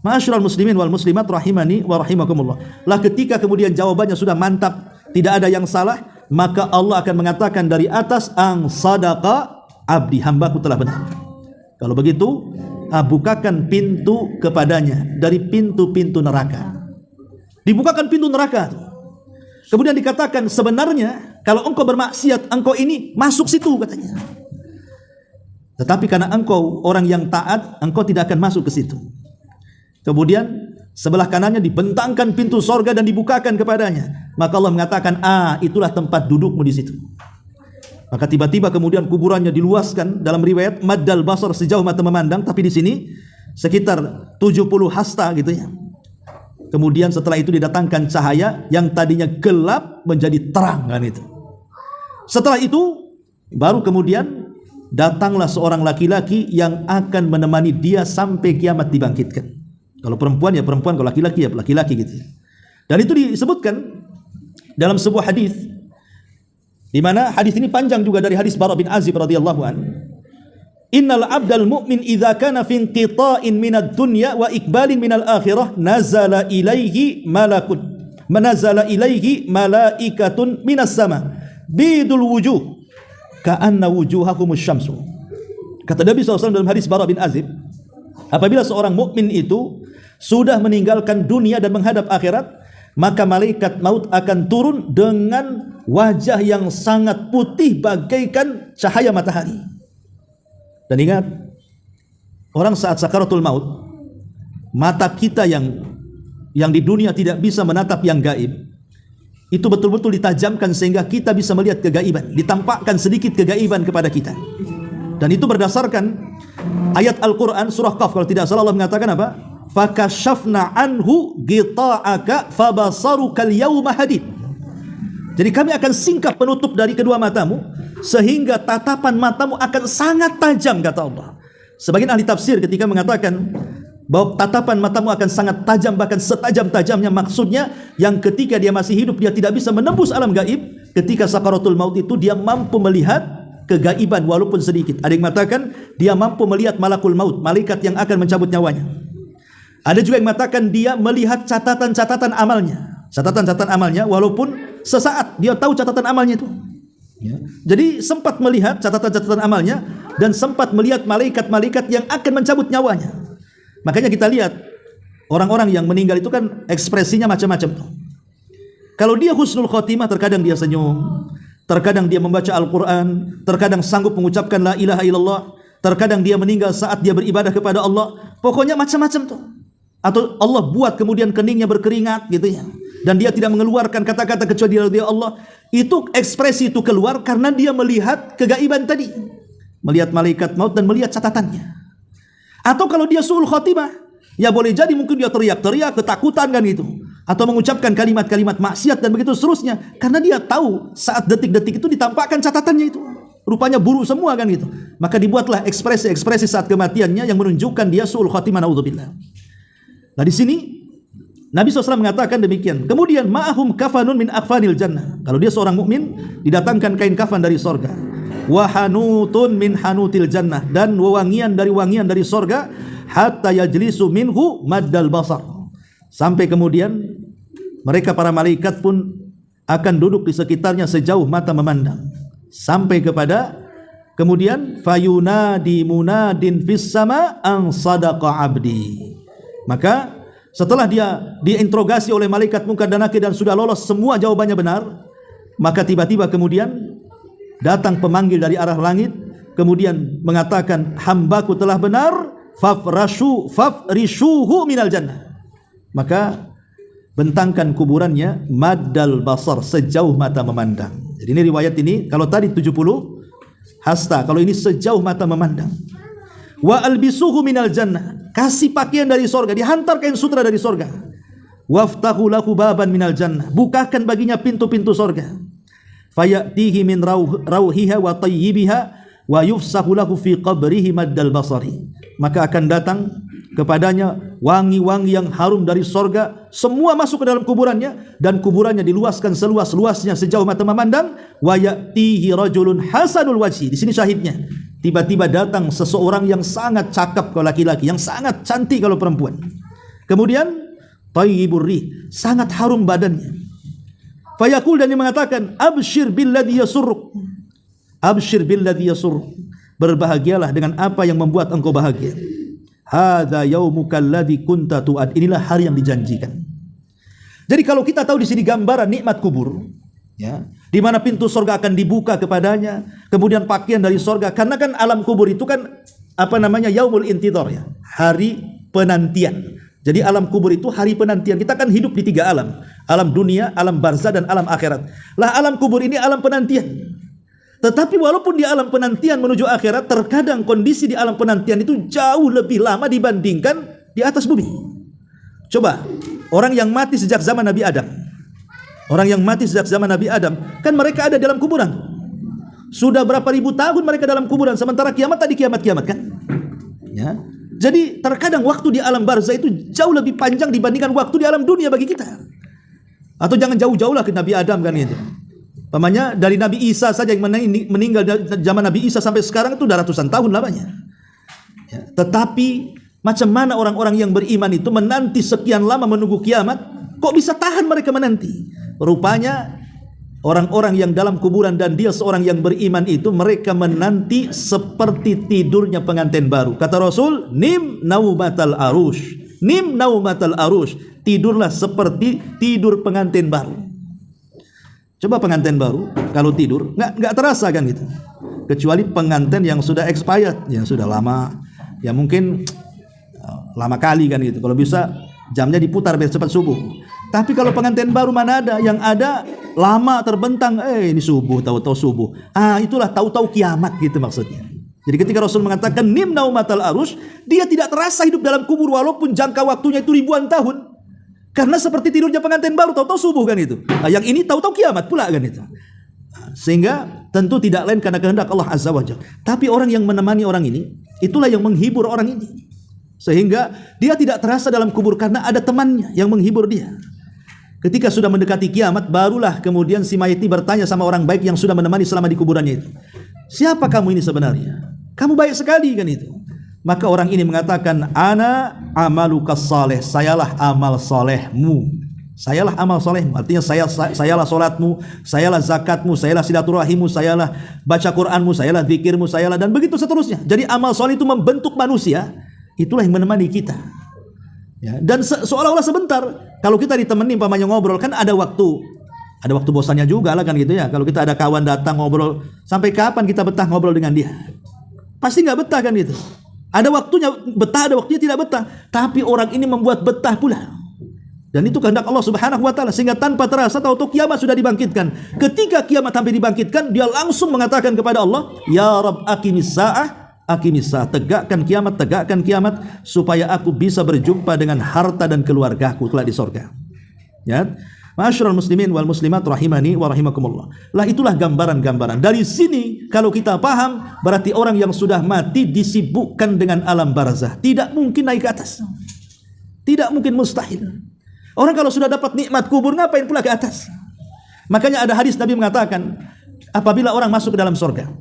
Ma'asyiral muslimin wal muslimat rahimani wa rahimakumullah. Lah ketika kemudian jawabannya sudah mantap, tidak ada yang salah, maka Allah akan mengatakan dari atas, ang sadaqa abdi, hambaku telah benar. Kalau begitu, bukakan pintu kepadanya dari pintu-pintu neraka. Dibukakan pintu neraka. Kemudian dikatakan, sebenarnya kalau engkau bermaksiat, engkau ini masuk situ katanya. Tetapi karena engkau orang yang taat, engkau tidak akan masuk ke situ. Kemudian sebelah kanannya dibentangkan pintu sorga dan dibukakan kepadanya. Maka Allah mengatakan, itulah tempat dudukmu di situ. Maka tiba-tiba kemudian kuburannya diluaskan. Dalam riwayat maddal basar, sejauh mata memandang, tapi di sini sekitar 70 hasta gitu ya. Kemudian setelah itu didatangkan cahaya yang tadinya gelap menjadi terang kan itu. Setelah itu baru kemudian datanglah seorang laki-laki yang akan menemani dia sampai kiamat dibangkitkan. Kalau perempuan ya perempuan, kalau laki-laki ya laki-laki gitu. Dan itu disebutkan dalam sebuah hadis, di mana hadis ini panjang juga dari hadis Bara bin Azib radhiyallahu anhu. Innal abdal mu'min idza kana fi inqita'in minad dunya wa iqbalin minal akhirah nazala ilaihi malaikatun minas sama bidul wujuh ka'anna wujuhakumus syamsu. Kata Nabi SAW dalam hadis Bara bin Azib, apabila seorang mukmin itu sudah meninggalkan dunia dan menghadap akhirat, maka malaikat maut akan turun dengan wajah yang sangat putih bagaikan cahaya matahari. Dan ingat, orang saat sakaratul maut, mata kita yang di dunia tidak bisa menatap yang gaib, itu betul-betul ditajamkan sehingga kita bisa melihat kegaiban, ditampakkan sedikit kegaiban kepada kita. Dan itu berdasarkan ayat Al-Quran surah Qaf, kalau tidak salah Allah mengatakan apa? Fakashafna anhu gita'aka fabasarukal yawma hadid. Jadi kami akan singkap penutup dari kedua matamu sehingga tatapan matamu akan sangat tajam, kata Allah. Sebagian ahli tafsir ketika mengatakan bahwa tatapan matamu akan sangat tajam, bahkan setajam-tajamnya, maksudnya yang ketika dia masih hidup dia tidak bisa menembus alam gaib, ketika sakaratul maut itu dia mampu melihat kegaiban walaupun sedikit. Ada yang mengatakan dia mampu melihat malakul maut, malaikat yang akan mencabut nyawanya. Ada juga yang mengatakan dia melihat catatan-catatan amalnya, catatan-catatan amalnya walaupun sesaat dia tahu catatan amalnya itu. Ya. Jadi sempat melihat catatan-catatan amalnya dan sempat melihat malaikat-malaikat yang akan mencabut nyawanya. Makanya kita lihat orang-orang yang meninggal itu kan ekspresinya macam-macam. Kalau dia husnul khotimah, terkadang dia senyum, terkadang dia membaca Al-Quran, terkadang sanggup mengucapkan la ilaha illallah, terkadang dia meninggal saat dia beribadah kepada Allah. Pokoknya macam-macam tuh. Atau Allah buat kemudian keningnya berkeringat gitu ya, dan dia tidak mengeluarkan kata-kata kecuali dari Allah. Itu ekspresi itu keluar karena dia melihat kegaiban tadi, melihat malaikat maut dan melihat catatannya. Atau kalau dia su'ul khotimah, ya boleh jadi mungkin dia teriak-teriak ketakutan kan gitu, atau mengucapkan kalimat-kalimat maksiat dan begitu seterusnya, karena dia tahu saat detik-detik itu ditampakkan catatannya itu rupanya buruk semua kan gitu. Maka dibuatlah ekspresi-ekspresi saat kematiannya yang menunjukkan dia su'ul khotimah, naudzubillah. Nah di sini Nabi SAW mengatakan demikian. Kemudian ma'ahum kafanun min akfanil jannah. Kalau dia seorang mukmin, didatangkan kain kafan dari sorga. Wa hanutun min hanutil jannah, dan wewangian dari sorga. Hatta yajlisu minhu maddal basar. Sampai kemudian mereka para malaikat pun akan duduk di sekitarnya sejauh mata memandang. Sampai kepada kemudian fayunadi munadin fis sama an sadaqa abdi. Maka setelah dia diinterogasi oleh malaikat Munkar dan Nakir dan sudah lolos semua jawabannya benar, maka tiba-tiba kemudian datang pemanggil dari arah langit, kemudian mengatakan hambaku telah benar, fafrishuhu minal jannah. maka bentangkan kuburannya maddal basar, sejauh mata memandang. Jadi ini riwayat ini, kalau tadi 70 hasta, kalau ini sejauh mata memandang. Wa albisuhu minal jannah, kasih pakaian dari sorga, dihantar kain sutra dari sorga. Waftahu lahu baban minal jannah, bukakan baginya pintu-pintu sorga. Fayatihi min rauhiha wa tayyibiha wa yufsahu lahu fi qabrihi maddal basari, maka akan datang kepadanya wangi-wangi yang harum dari sorga, semua masuk ke dalam kuburannya, dan kuburannya diluaskan seluas-luasnya sejauh mata memandang. Wa ya'tihi rajulun hasanul wajhi, di sini syahidnya, tiba-tiba datang seseorang yang sangat cakap kalau laki-laki, yang sangat cantik kalau perempuan. Kemudian tayyibur rih, sangat harum badannya. Fayaqul, dan dia mengatakan, abshir billadhi yasurruk, abshir billadhi yasurruk, berbahagialah dengan apa yang membuat engkau bahagia. Hadza yaumuka alladzi kunta tu'ad, inilah hari yang dijanjikan. Jadi kalau kita tahu di sini gambaran nikmat kubur, ya, di mana pintu surga akan dibuka kepadanya, kemudian pakaian dari surga, karena kan alam kubur itu kan apa namanya, yaumul intidhar, ya, hari penantian. Jadi alam kubur itu hari penantian. Kita kan hidup di 3 alam, alam dunia, alam barzah, dan alam akhirat. Lah alam kubur ini alam penantian. Tetapi walaupun di alam penantian menuju akhirat, terkadang kondisi di alam penantian itu jauh lebih lama dibandingkan di atas bumi. Coba, orang yang mati sejak zaman Nabi Adam, orang yang mati sejak zaman Nabi Adam, kan mereka ada dalam kuburan. Sudah berapa ribu tahun mereka dalam kuburan, sementara kiamat tadi kiamat-kiamat kan? Ya. Jadi terkadang waktu di alam barzah itu jauh lebih panjang dibandingkan waktu di alam dunia bagi kita. Atau jangan jauh-jauh lah ke Nabi Adam kan itu. Pamannya dari Nabi Isa saja yang meninggal dari zaman Nabi Isa sampai sekarang itu udah ratusan tahun lamanya. Ya, tetapi macam mana orang-orang yang beriman itu menanti sekian lama menunggu kiamat, kok bisa tahan mereka menanti? Rupanya orang-orang yang dalam kuburan dan dia seorang yang beriman itu, mereka menanti seperti tidurnya pengantin baru. Kata Rasul, nim naumatal arush, nim naumatal arush, tidurlah seperti tidur pengantin baru. Coba pengantin baru kalau tidur nggak terasa kan gitu, kecuali pengantin yang sudah expired, yang sudah lama, ya mungkin lama kali kan gitu. Kalau bisa jamnya diputar biar cepat subuh. Tapi kalau pengantin baru mana ada, yang ada lama terbentang, ini subuh, tahu-tahu subuh. Itulah tahu-tahu kiamat gitu maksudnya. Jadi ketika Rasul mengatakan nim naumatal arush, dia tidak terasa hidup dalam kubur walaupun jangka waktunya itu ribuan tahun. Karena seperti tidurnya pengantin baru, tahu-tahu subuh kan itu. Yang ini tahu-tahu kiamat pula kan itu. Sehingga tentu tidak lain karena kehendak Allah Azza wa Jalla. Tapi orang yang menemani orang ini, itulah yang menghibur orang ini. Sehingga dia tidak terasa dalam kubur karena ada temannya yang menghibur dia. Ketika sudah mendekati kiamat, barulah kemudian si mayat ini bertanya sama orang baik yang sudah menemani selama di kuburannya itu. Siapa kamu ini sebenarnya? Kamu baik sekali kan itu. Maka orang ini mengatakan, ana amalukas saleh, sayalah amal solehmu, sayalah amal solehmu. Artinya sayalah solatmu, sayalah zakatmu, sayalah silaturahimmu, sayalah baca Quranmu, sayalah zikirmu, sayalah, dan begitu seterusnya. Jadi amal soleh itu membentuk manusia, itulah yang menemani kita. Ya, dan seolah-olah sebentar, kalau kita ditemani pamannya ngobrol, kan ada waktu bosannya juga lah kan gitu ya. Kalau kita ada kawan datang ngobrol, sampai kapan kita betah ngobrol dengan dia? Pasti nggak betah kan gitu. Ada waktunya betah, ada waktunya tidak betah. Tapi orang ini membuat betah pula. Dan itu kehendak Allah Subhanahu wa taala, sehingga tanpa terasa tahu-tahu kiamat sudah dibangkitkan. Ketika kiamat hampir dibangkitkan, dia langsung mengatakan kepada Allah, "Ya Rabb, aqimis saah, aqimis saah." Tegakkan kiamat supaya aku bisa berjumpa dengan harta dan keluargaku kelak di surga. Ya. Ma'asyiral muslimin wal muslimat rahimani wa rahimakumullah. Lah itulah gambaran-gambaran. Dari sini kalau kita paham, berarti orang yang sudah mati disibukkan dengan alam barzah. Tidak mungkin naik ke atas. Tidak mungkin, mustahil. Orang kalau sudah dapat nikmat kubur, ngapain pula ke atas? Makanya ada hadis Nabi mengatakan, apabila orang masuk ke dalam surga,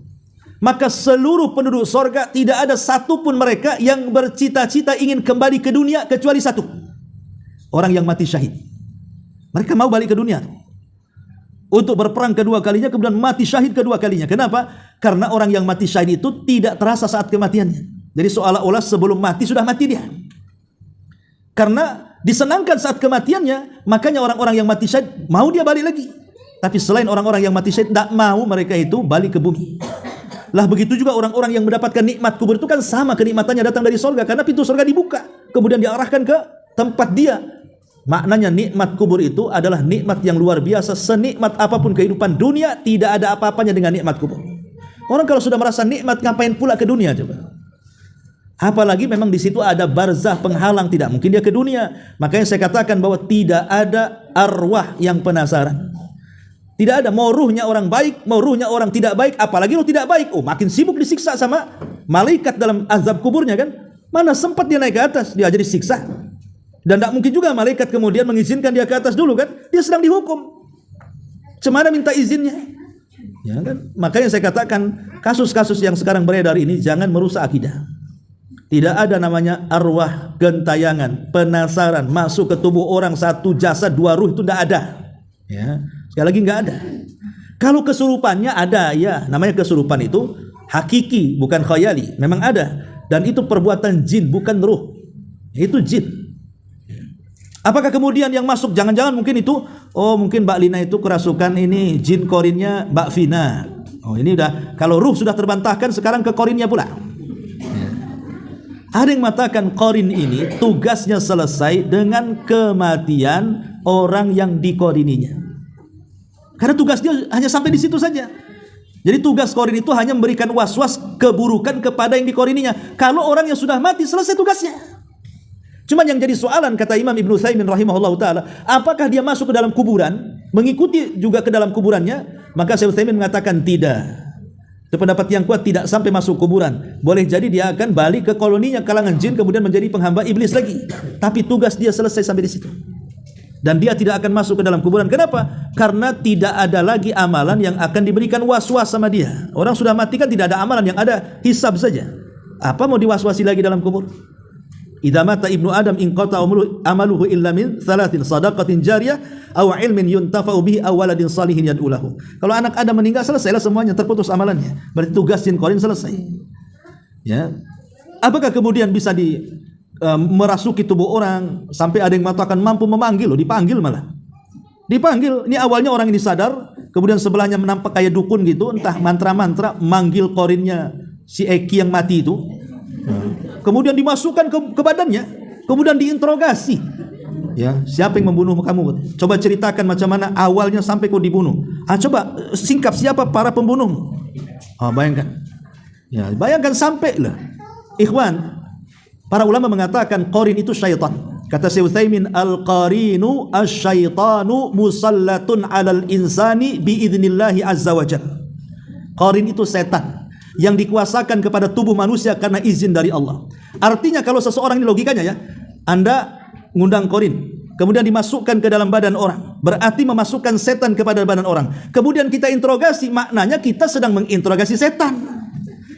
maka seluruh penduduk surga tidak ada satupun mereka yang bercita-cita ingin kembali ke dunia kecuali satu. Orang yang mati syahid. Mereka mau balik ke dunia untuk berperang kedua kalinya, kemudian mati syahid kedua kalinya. Kenapa? Karena orang yang mati syahid itu tidak terasa saat kematiannya. Jadi seolah-olah sebelum mati sudah mati dia. Karena disenangkan saat kematiannya, makanya orang-orang yang mati syahid mau dia balik lagi. Tapi selain orang-orang yang mati syahid, tidak mau mereka itu balik ke bumi. Lah begitu juga orang-orang yang mendapatkan nikmat kubur itu kan sama kenikmatannya datang dari surga, karena pintu surga dibuka, kemudian diarahkan ke tempat dia Maknanya nikmat kubur itu adalah nikmat yang luar biasa. Senikmat apapun kehidupan dunia, tidak ada apa-apanya dengan nikmat kubur. Orang kalau sudah merasa nikmat, ngapain pula ke dunia coba? Apalagi memang di situ ada barzah penghalang, tidak mungkin dia ke dunia. Makanya saya katakan bahwa tidak ada arwah yang penasaran. Tidak ada, mau ruhnya orang baik, mau ruhnya orang tidak baik, apalagi ruh tidak baik. Oh, makin sibuk disiksa sama malaikat dalam azab kuburnya kan? Mana sempat dia naik ke atas, dia jadi disiksa. Dan tidak mungkin juga malaikat kemudian mengizinkan dia ke atas dulu kan? Dia sedang dihukum. Cemana minta izinnya? Ya kan? Makanya saya katakan kasus-kasus yang sekarang beredar ini jangan merusak akidah. Tidak ada namanya arwah gentayangan, penasaran masuk ke tubuh orang, satu jasad dua ruh, itu tidak ada. Ya, sekali lagi nggak ada. Kalau kesurupannya ada, ya namanya kesurupan itu hakiki bukan khayali, memang ada. Dan itu perbuatan jin bukan ruh, itu jin. Apakah kemudian yang masuk jangan-jangan mungkin itu, oh mungkin Mbak Lina itu kerasukan ini jin korinnya Mbak Vina. Oh ini udah, kalau ruh sudah terbantahkan sekarang ke korinnya pula. Ada yang mengatakan korin ini tugasnya selesai dengan kematian orang yang dikorininya. Karena tugas dia hanya sampai di situ saja. Jadi tugas korin itu hanya memberikan was-was keburukan kepada yang dikorininya. Kalau orang yang sudah mati selesai tugasnya. Cuman yang jadi soalan kata Imam Ibnu Utsaimin rahimahullah taala, apakah dia masuk ke dalam kuburan, mengikuti juga ke dalam kuburannya? Maka Syekh Utsaimin mengatakan tidak. Itu pendapat yang kuat, tidak sampai masuk kuburan. Boleh jadi dia akan balik ke koloninya kalangan jin, kemudian menjadi penghamba iblis lagi. Tapi tugas dia selesai sampai di situ. Dan dia tidak akan masuk ke dalam kuburan. Kenapa? Karena tidak ada lagi amalan yang akan diberikan was-was sama dia. Orang sudah mati kan tidak ada amalan, yang ada hisab saja. Apa mau diwaswasi lagi dalam kubur? Idza mata ibnu Adam inqata amaluhu illa min thalathin sadaqatin jariyah aw ilmin yuntafa'u bihi aw waladin salihin yad'u lahu. Kalau anak Adam meninggal selesailah semuanya, terputus amalannya. Berarti tugas jin korin selesai. Ya. Apakah kemudian bisa merasuki tubuh orang sampai ada yang mengatakan mampu memanggil, loh, dipanggil malah. Dipanggil. Ini awalnya orang ini sadar, kemudian sebelahnya menampak kayak dukun gitu, entah mantra-mantra manggil korinnya si Eki yang mati itu. Kemudian dimasukkan ke badannya, kemudian diinterogasi. Ya, siapa yang membunuh kamu? Coba ceritakan macam mana awalnya sampai kau dibunuh. Coba singkap siapa para pembunuh. Bayangkan. Ya, bayangkan sampai lah. Ikhwan, para ulama mengatakan qarin itu syaitan. Kata Syekh Utsaimin, al-qarinu asy-syaitanu musallatun 'alal insani biidznillah azza wajalla. Qarin itu setan yang dikuasakan kepada tubuh manusia karena izin dari Allah. Artinya kalau seseorang, ini logikanya ya, Anda ngundang korin, kemudian dimasukkan ke dalam badan orang, berarti memasukkan setan kepada badan orang. Kemudian kita interogasi, maknanya kita sedang menginterogasi setan.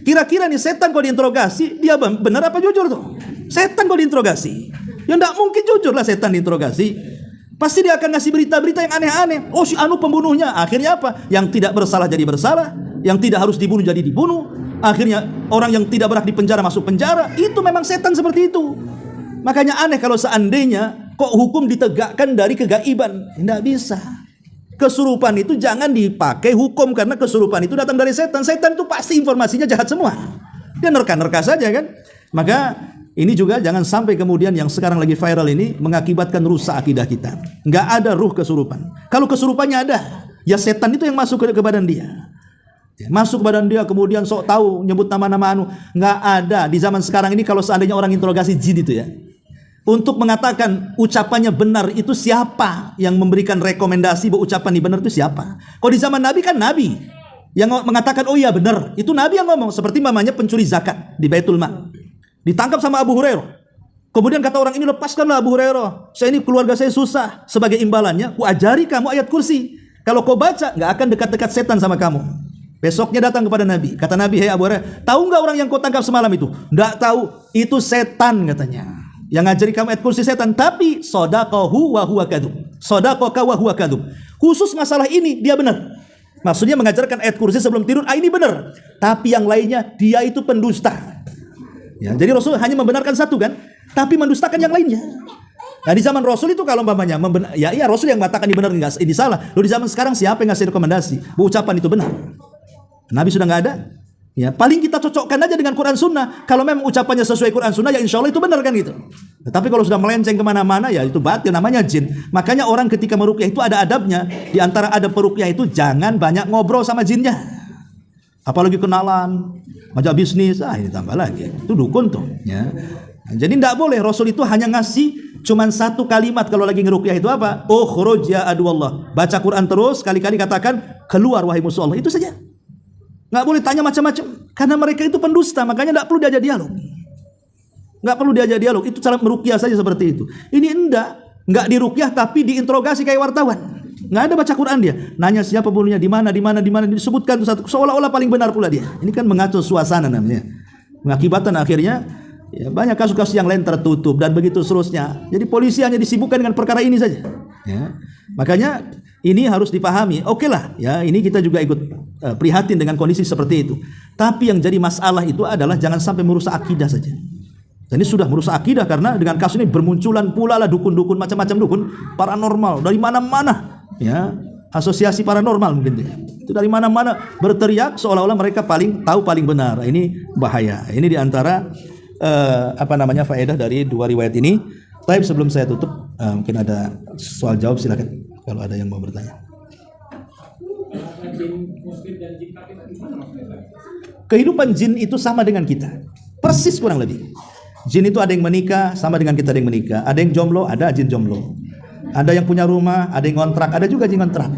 Kira-kira nih setan kalau diinterogasi, dia benar apa jujur tuh? Setan kalau diinterogasi, ya enggak mungkin jujur lah setan diinterogasi. Pasti dia akan ngasih berita-berita yang aneh-aneh. Oh si anu pembunuhnya. Akhirnya apa? Yang tidak bersalah jadi bersalah, yang tidak harus dibunuh jadi dibunuh. Akhirnya orang yang tidak berhak di penjara masuk penjara. Itu memang setan seperti itu. Makanya aneh kalau seandainya kok hukum ditegakkan dari kegaiban. Tidak bisa. Kesurupan itu jangan dipakai hukum, karena kesurupan itu datang dari setan. Setan itu pasti informasinya jahat semua. Dia nerka-nerka saja kan. Maka ini juga jangan sampai kemudian yang sekarang lagi viral ini mengakibatkan rusak akidah kita. Nggak ada ruh kesurupan. Kalau kesurupannya ada, ya setan itu yang masuk ke badan dia. Masuk ke badan dia, kemudian sok tahu nyebut nama-nama anu. Nggak ada di zaman sekarang ini. Kalau seandainya orang interogasi jin itu ya, untuk mengatakan ucapannya benar itu siapa yang memberikan rekomendasi bahwa ucapan ini benar itu siapa? Kalau di zaman Nabi kan Nabi yang mengatakan oh iya benar, itu Nabi yang ngomong. Seperti mamanya pencuri zakat di Baitul Mal, ditangkap sama Abu Hurairah. Kemudian kata orang ini, lepaskanlah Abu Hurairah, saya ini keluarga saya susah. Sebagai imbalannya, ku ajari kamu ayat kursi. Kalau kau baca, nggak akan dekat-dekat setan sama kamu. Besoknya datang kepada Nabi. Kata Nabi, hei Abu Hurairah, tahu nggak orang yang kau tangkap semalam itu? Nggak tahu, itu setan katanya. Yang ngajari kamu ayat kursi setan. Tapi sodaqahu wa huwa kadhub. Sodaqaka wa huwa kadhub. Khusus masalah ini dia benar. Maksudnya mengajarkan ayat kursi sebelum tidur, ini benar. Tapi yang lainnya dia itu pendusta. Ya, jadi Rasul hanya membenarkan satu kan, tapi mendustakan yang lainnya. Nah di zaman Rasul itu kalau umpamanya ya iya Rasul yang mengatakan ini benar, enggak ini salah. Lalu di zaman sekarang siapa yang ngasih rekomendasi bahwa ucapan itu benar? Nabi sudah nggak ada. Ya paling kita cocokkan aja dengan Quran Sunnah. Kalau memang ucapannya sesuai Quran Sunnah, ya insya Allah itu benar kan gitu. Tapi kalau sudah melenceng kemana-mana ya itu batil, namanya jin. Makanya orang ketika meruqyah itu ada adabnya. Di antara adab peruqyah itu jangan banyak ngobrol sama jinnya. Apalagi kenalan, ngajak bisnis, ini tambah lagi. Itu dukun tuh. Ya. Nah, jadi tidak boleh. Rasul itu hanya ngasih cuman satu kalimat kalau lagi ngeruqyah itu apa? Ukhruj ya aduwallah. Baca Quran terus, kali-kali katakan keluar wahai musuh Allah. Itu saja. Nggak boleh tanya macam-macam. Karena mereka itu pendusta, makanya tidak perlu diajak dialog. Nggak perlu diajak dialog, itu cara meruqyah saja seperti itu. Ini nggak diruqyah tapi diinterogasi kayak wartawan. Nggak ada baca Quran dia, nanya siapa pembunuhnya, di mana, disebutkan satu, seolah-olah paling benar pula dia. Ini kan mengacau suasana namanya. Mengakibatkan akhirnya ya, banyak kasus-kasus yang lain tertutup dan begitu seterusnya. Jadi polisi hanya disibukkan dengan perkara ini saja. Ya. Makanya ini harus dipahami. Oke lah, ya ini kita juga ikut prihatin dengan kondisi seperti itu. Tapi yang jadi masalah itu adalah jangan sampai merusak akidah saja. Dan ini sudah merusak akidah karena dengan kasus ini bermunculan pula lah dukun-dukun, macam-macam dukun paranormal dari mana-mana, ya asosiasi paranormal mungkin dia. Itu dari mana-mana berteriak seolah-olah mereka paling tahu, paling benar. Ini bahaya. Ini diantara faedah dari dua riwayat ini. Tapi sebelum saya tutup, mungkin ada soal jawab, silakan kalau ada yang mau bertanya. Kehidupan jin itu sama dengan kita, persis kurang lebih. Jin itu ada yang menikah sama dengan kita, ada yang menikah. Ada yang jomblo, ada jin jomblo. Ada yang punya rumah, ada yang ngontrak, ada juga jin ngontrak.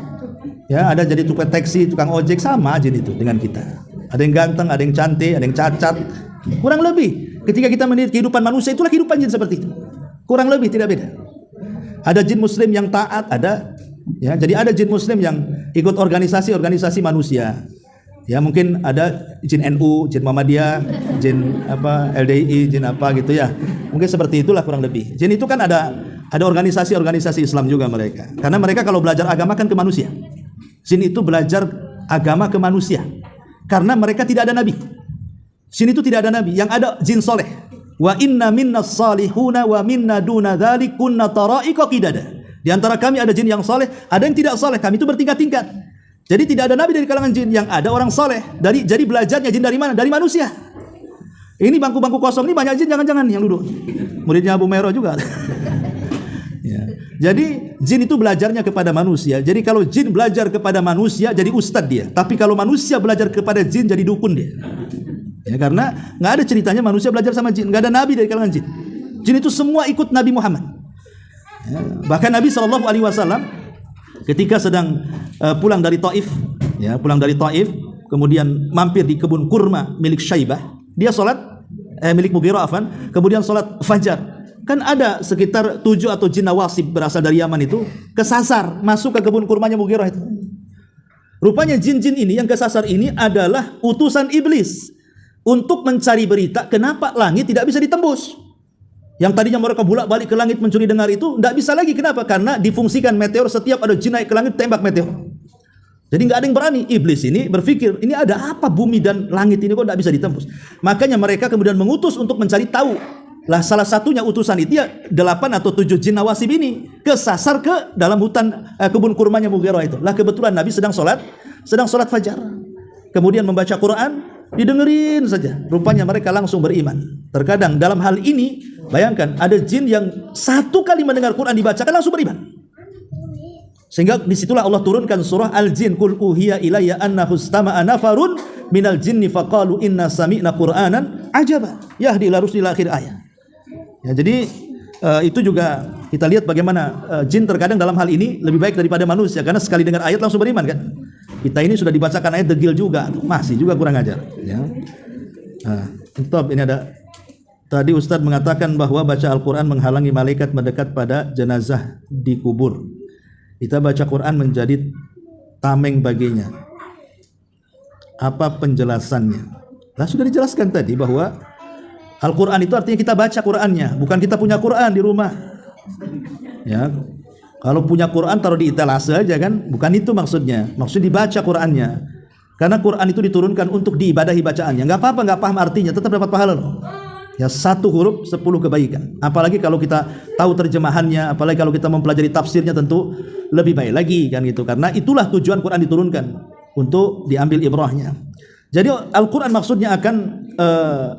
Ya, ada jadi tukang taksi, tukang ojek, sama jin itu dengan kita. Ada yang ganteng, ada yang cantik, ada yang cacat. Kurang lebih ketika kita melihat kehidupan manusia, itulah kehidupan jin seperti itu. Kurang lebih tidak beda. Ada jin muslim yang taat, ada ya, jadi ada jin muslim yang ikut organisasi manusia. Ya mungkin ada jin NU, jin Muhammadiyah, jin LDI, jin apa gitu ya. Mungkin seperti itulah kurang lebih. Jin itu kan ada organisasi Islam juga mereka. Karena mereka kalau belajar agama kan ke manusia. Jin itu belajar agama ke manusia. Karena mereka tidak ada nabi. Jin itu tidak ada nabi, yang ada jin soleh. Wa inna minnas salihuna wa minna duna dzalik kunna tara'iqa qidada. Di antara kami ada jin yang soleh, ada yang tidak soleh. Kami itu bertingkat-tingkat. Jadi tidak ada nabi dari kalangan jin, yang ada orang soleh. Jadi belajarnya jin dari mana? Dari manusia. Ini bangku-bangku kosong ini banyak jin, jangan-jangan yang duduk. Muridnya Abu Mero juga. Ya. Jadi jin itu belajarnya kepada manusia. Jadi kalau jin belajar kepada manusia jadi ustadz dia. Tapi kalau manusia belajar kepada jin jadi dukun dia. Ya, karena nggak ada ceritanya manusia belajar sama jin, nggak ada nabi dari kalangan jin. Jin itu semua ikut Nabi Muhammad. Ya, bahkan Nabi SAW ketika sedang pulang dari Taif, kemudian mampir di kebun kurma milik Syaibah, dia sholat milik Mughirah kemudian sholat fajar. Kan ada sekitar 7 atau jin nawasib berasal dari Yaman itu kesasar masuk ke kebun kurmanya Mughirah itu. Rupanya jin-jin ini yang kesasar ini adalah utusan iblis untuk mencari berita kenapa langit tidak bisa ditembus. Yang tadinya mereka bolak-balik ke langit mencuri dengar itu tidak bisa lagi. Kenapa? Karena difungsikan meteor, setiap ada jin naik ke langit tembak meteor. Jadi nggak ada yang berani. Iblis ini berpikir, ini ada apa bumi dan langit ini kok tidak bisa ditembus. Makanya mereka kemudian mengutus untuk mencari tahu. Lah salah satunya utusan itu ya 8 atau 7 jin nawasib ini kesasar ke dalam hutan kebun kurmanya Mughirah itu. Lah kebetulan Nabi sedang sholat fajar. Kemudian membaca Quran, didengerin saja. Rupanya mereka langsung beriman. Terkadang dalam hal ini, bayangkan ada jin yang satu kali mendengar Quran dibacakan langsung beriman. Sehingga disitulah Allah turunkan surah Al-Jin, Qul uhiya ilayya annahu istama'a nafarun minal jinni faqalu inna sami'na Qur'anan ajaba yahdi ila rusdil akhir ayat. Ya, jadi itu juga kita lihat bagaimana jin terkadang dalam hal ini lebih baik daripada manusia, karena sekali dengar ayat langsung beriman kan. Kita ini sudah dibacakan ayat degil juga, masih juga kurang ajar. Ya. Top, ini ada. Tadi Ustadz mengatakan bahwa baca Al-Quran menghalangi malaikat mendekat pada jenazah di kubur. Kita baca Quran menjadi tameng baginya. Apa penjelasannya? Nah, sudah dijelaskan tadi bahwa Al-Quran itu artinya kita baca Qurannya, bukan kita punya Quran di rumah. Ya. Kalau punya Quran taruh di etalase aja kan, bukan itu maksudnya. Maksudnya dibaca Qurannya. Karena Quran itu diturunkan untuk diibadahi bacaannya. Enggak apa-apa enggak paham artinya, tetap dapat pahala loh. Ya, 1 huruf 10 kebaikan. Apalagi kalau kita tahu terjemahannya, apalagi kalau kita mempelajari tafsirnya, tentu lebih baik lagi kan gitu. Karena itulah tujuan Quran diturunkan, untuk diambil ibrahnya. Jadi Al-Quran maksudnya akan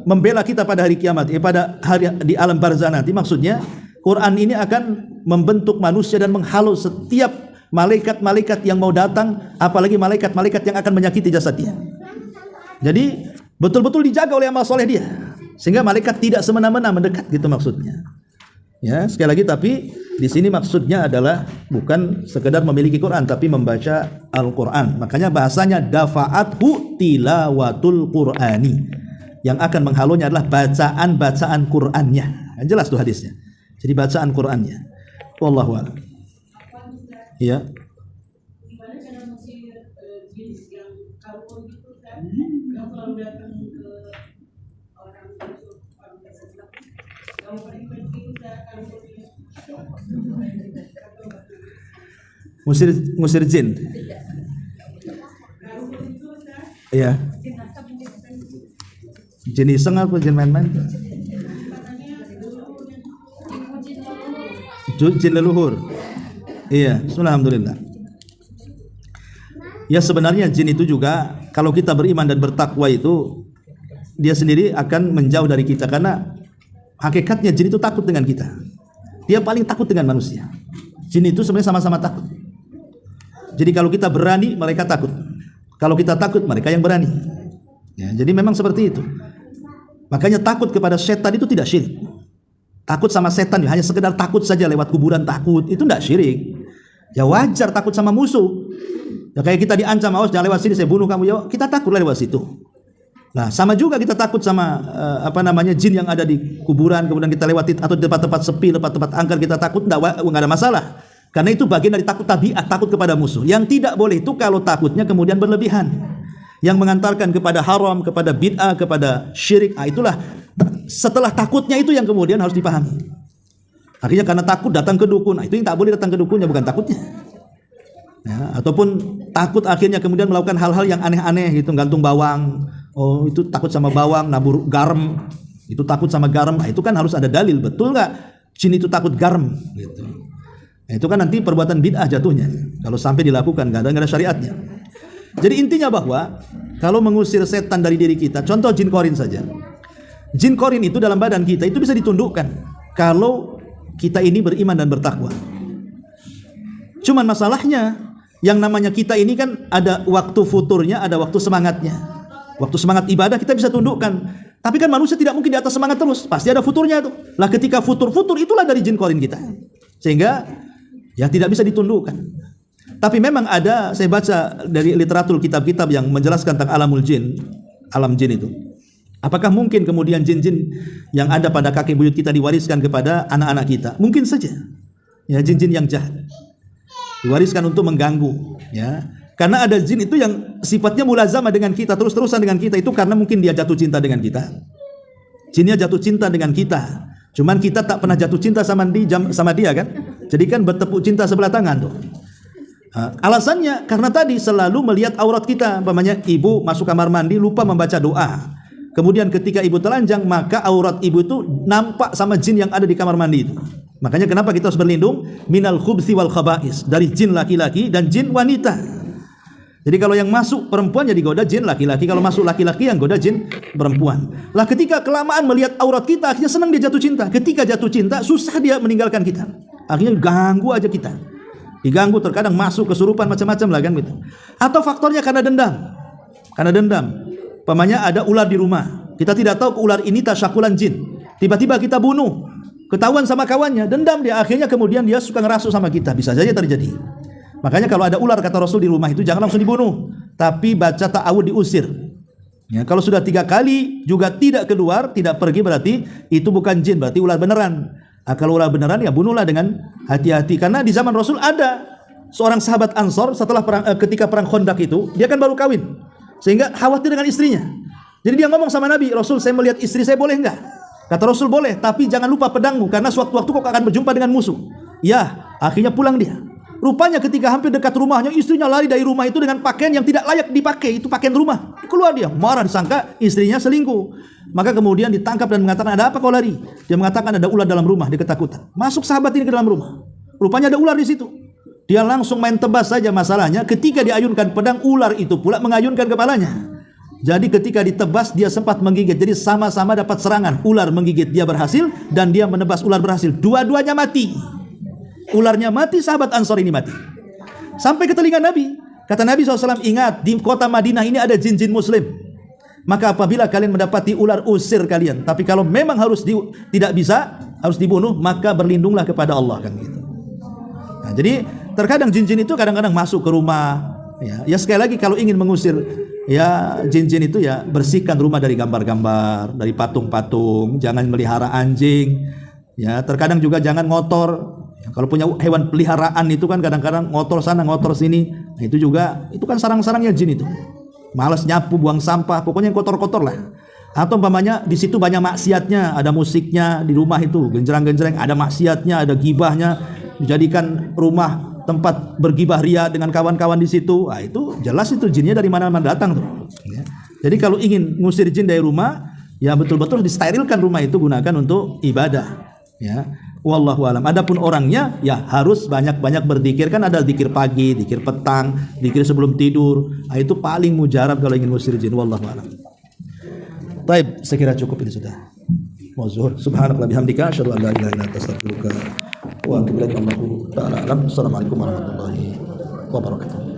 membela kita pada hari kiamat, pada hari di alam barzah nanti. Maksudnya Quran ini akan membentuk manusia dan menghalau setiap malaikat-malaikat yang mau datang, apalagi malaikat-malaikat yang akan menyakiti jasadnya. Jadi betul-betul dijaga oleh amal soleh dia, sehingga malaikat tidak semena-mena mendekat, gitu maksudnya. Ya, sekali lagi, tapi di sini maksudnya adalah bukan sekedar memiliki Quran, tapi membaca Al-Quran. Makanya bahasanya dafa'athu tilawatul Qur'ani. Yang akan menghalunya adalah bacaan-bacaan Qur'annya. Jelas tuh hadisnya. Jadi bacaan Qur'annya. Wallahu a'lam. Ya. Ngusir jin. Iya. Jin iseng apa jin main-main? Jin leluhur. Iya, alhamdulillah. Ya, sebenarnya jin itu juga kalau kita beriman dan bertakwa itu dia sendiri akan menjauh dari kita, karena hakikatnya jin itu takut dengan kita. Dia paling takut dengan manusia. Jin itu sebenarnya sama-sama takut. Jadi kalau kita berani, mereka takut. Kalau kita takut, mereka yang berani. Ya, jadi memang seperti itu. Makanya takut kepada setan itu tidak syirik. Takut sama setan hanya sekedar takut saja, lewat kuburan takut, itu tidak syirik. Ya wajar takut sama musuh. Ya kayak kita diancam, awas jangan lewat sini saya bunuh kamu, ya kita takutlah lewat situ. Nah, sama juga kita takut sama jin yang ada di kuburan, kemudian kita lewati, atau di tempat-tempat sepi, tempat-tempat angker kita takut, enggak ada masalah. Karena itu bagian dari takut tabiat, takut kepada musuh. Yang tidak boleh itu kalau takutnya kemudian berlebihan, yang mengantarkan kepada haram, kepada bid'ah, kepada syirik. Itulah setelah takutnya itu yang kemudian harus dipahami. Akhirnya karena takut datang ke dukun, itu yang tak boleh datang ke dukunnya, bukan takutnya. Ya, ataupun takut akhirnya kemudian melakukan hal-hal yang aneh-aneh gitu, gantung bawang. Oh, itu takut sama bawang, nabur garam. Itu takut sama garam. Itu kan harus ada dalil, betul nggak? Jin itu takut garam gitu. Nah, itu kan nanti perbuatan bid'ah jatuhnya kalau sampai dilakukan, nggak ada syariatnya. Jadi intinya bahwa kalau mengusir setan dari diri kita, contoh jin korin saja. Jin korin itu dalam badan kita itu bisa ditundukkan kalau kita ini beriman dan bertakwa. Cuman masalahnya yang namanya kita ini kan ada waktu futurnya, ada waktu semangatnya. Waktu semangat ibadah kita bisa tundukkan. Tapi kan manusia tidak mungkin di atas semangat terus, pasti ada futurnya tuh. Lah ketika futur itulah dari jin korin kita. Sehingga ya tidak bisa ditundukkan. Tapi memang ada, saya baca dari literatur kitab-kitab yang menjelaskan tentang alamul jin, alam jin itu. Apakah mungkin kemudian jin-jin yang ada pada kakek buyut kita diwariskan kepada anak-anak kita? Mungkin saja. Ya, jin-jin yang jahat diwariskan untuk mengganggu, ya. Karena ada jin itu yang sifatnya mulazamah dengan kita, terus-terusan dengan kita, itu karena mungkin dia jatuh cinta dengan kita. Jinnya jatuh cinta dengan kita. Cuman kita tak pernah jatuh cinta sama dia kan? Jadi kan bertepuk cinta sebelah tangan tuh. Alasannya karena tadi selalu melihat aurat kita. Umpamanya ibu masuk kamar mandi lupa membaca doa. Kemudian ketika ibu telanjang, maka aurat ibu itu nampak sama jin yang ada di kamar mandi itu. Makanya kenapa kita harus berlindung minal khubthi wal khaba'is, dari jin laki-laki dan jin wanita. Jadi kalau yang masuk perempuan jadi goda jin laki-laki, kalau masuk laki-laki yang goda jin perempuan. Lah ketika kelamaan melihat aurat kita, akhirnya senang dia jatuh cinta. Ketika jatuh cinta, susah dia meninggalkan kita. Akhirnya ganggu aja kita. Diganggu, terkadang masuk kesurupan macam-macam lah kan gitu. Atau faktornya karena dendam. Karena dendam. Umpamanya ada ular di rumah. Kita tidak tahu ular ini tasyakulan jin. Tiba-tiba kita bunuh. Ketahuan sama kawannya, dendam dia. Akhirnya kemudian dia suka ngerasuh sama kita. Bisa saja terjadi. Makanya kalau ada ular, kata Rasul, di rumah itu jangan langsung dibunuh, tapi baca ta'awud, diusir. Ya, kalau sudah 3 kali juga tidak keluar, tidak pergi, berarti itu bukan jin, berarti ular beneran. Kalau ular beneran ya bunuhlah dengan hati-hati. Karena di zaman Rasul ada seorang sahabat Ansor setelah ketika perang Khandaq itu, dia kan baru kawin, sehingga khawatir dengan istrinya. Jadi dia ngomong sama Nabi, Rasul, saya melihat istri saya, boleh enggak? Kata Rasul, boleh, tapi jangan lupa pedangmu, karena suatu waktu kau akan berjumpa dengan musuh. Ya, akhirnya pulang dia. Rupanya ketika hampir dekat rumahnya, istrinya lari dari rumah itu dengan pakaian yang tidak layak dipakai. Itu pakaian rumah. Keluar dia, marah, disangka istrinya selingkuh. Maka kemudian ditangkap dan mengatakan, ada apa kau lari? Dia mengatakan ada ular dalam rumah, dia ketakutan. Masuk sahabat ini ke dalam rumah. Rupanya ada ular di situ. Dia langsung main tebas saja. Masalahnya ketika diayunkan pedang, ular itu pula mengayunkan kepalanya. Jadi ketika ditebas dia sempat menggigit. Jadi sama-sama dapat serangan. Ular menggigit, dia berhasil, dan dia menebas, ular berhasil. Dua-duanya mati. Ularnya mati, sahabat Ansor ini mati. Sampai ke telinga Nabi. Kata Nabi SAW, ingat di kota Madinah ini ada jin-jin muslim. Maka apabila kalian mendapati ular, usir kalian. Tapi kalau memang tidak bisa, harus dibunuh, maka berlindunglah kepada Allah, kan gitu. Nah, jadi terkadang jin-jin itu kadang-kadang masuk ke rumah. Ya sekali lagi kalau ingin mengusir ya jin-jin itu, ya bersihkan rumah dari gambar-gambar, dari patung-patung, jangan melihara anjing. Ya terkadang juga jangan ngotor. Ya, kalau punya hewan peliharaan itu kan kadang-kadang ngotor sana ngotor sini. Nah, itu juga itu kan sarang-sarangnya jin itu. Malas nyapu, buang sampah, pokoknya yang kotor-kotor lah. Atau umpamanya di situ banyak maksiatnya, ada musiknya di rumah itu, genjreng-genjreng, ada maksiatnya, ada gibahnya, dijadikan rumah tempat bergibah ria dengan kawan-kawan di situ. Nah, itu jelas itu jinnya dari mana-mana datang tuh. Ya. Jadi kalau ingin ngusir jin dari rumah, ya betul-betul disterilkan rumah itu, gunakan untuk ibadah. Ya, wallahu alam. Adapun orangnya ya harus banyak-banyak berzikir, kan ada zikir pagi, zikir petang, zikir sebelum tidur. Nah, itu paling mujarab kalau ingin ngusir jin. Wallahu alam. Baik, saya kira cukup ini sudah. Wa zuhur. Subhanakallah bihamdika asyhadu an la ilaha illa anta astaghfiruka wa atubu ilaik. Allahu ta'ala alam. Assalamualaikum warahmatullahi wabarakatuh.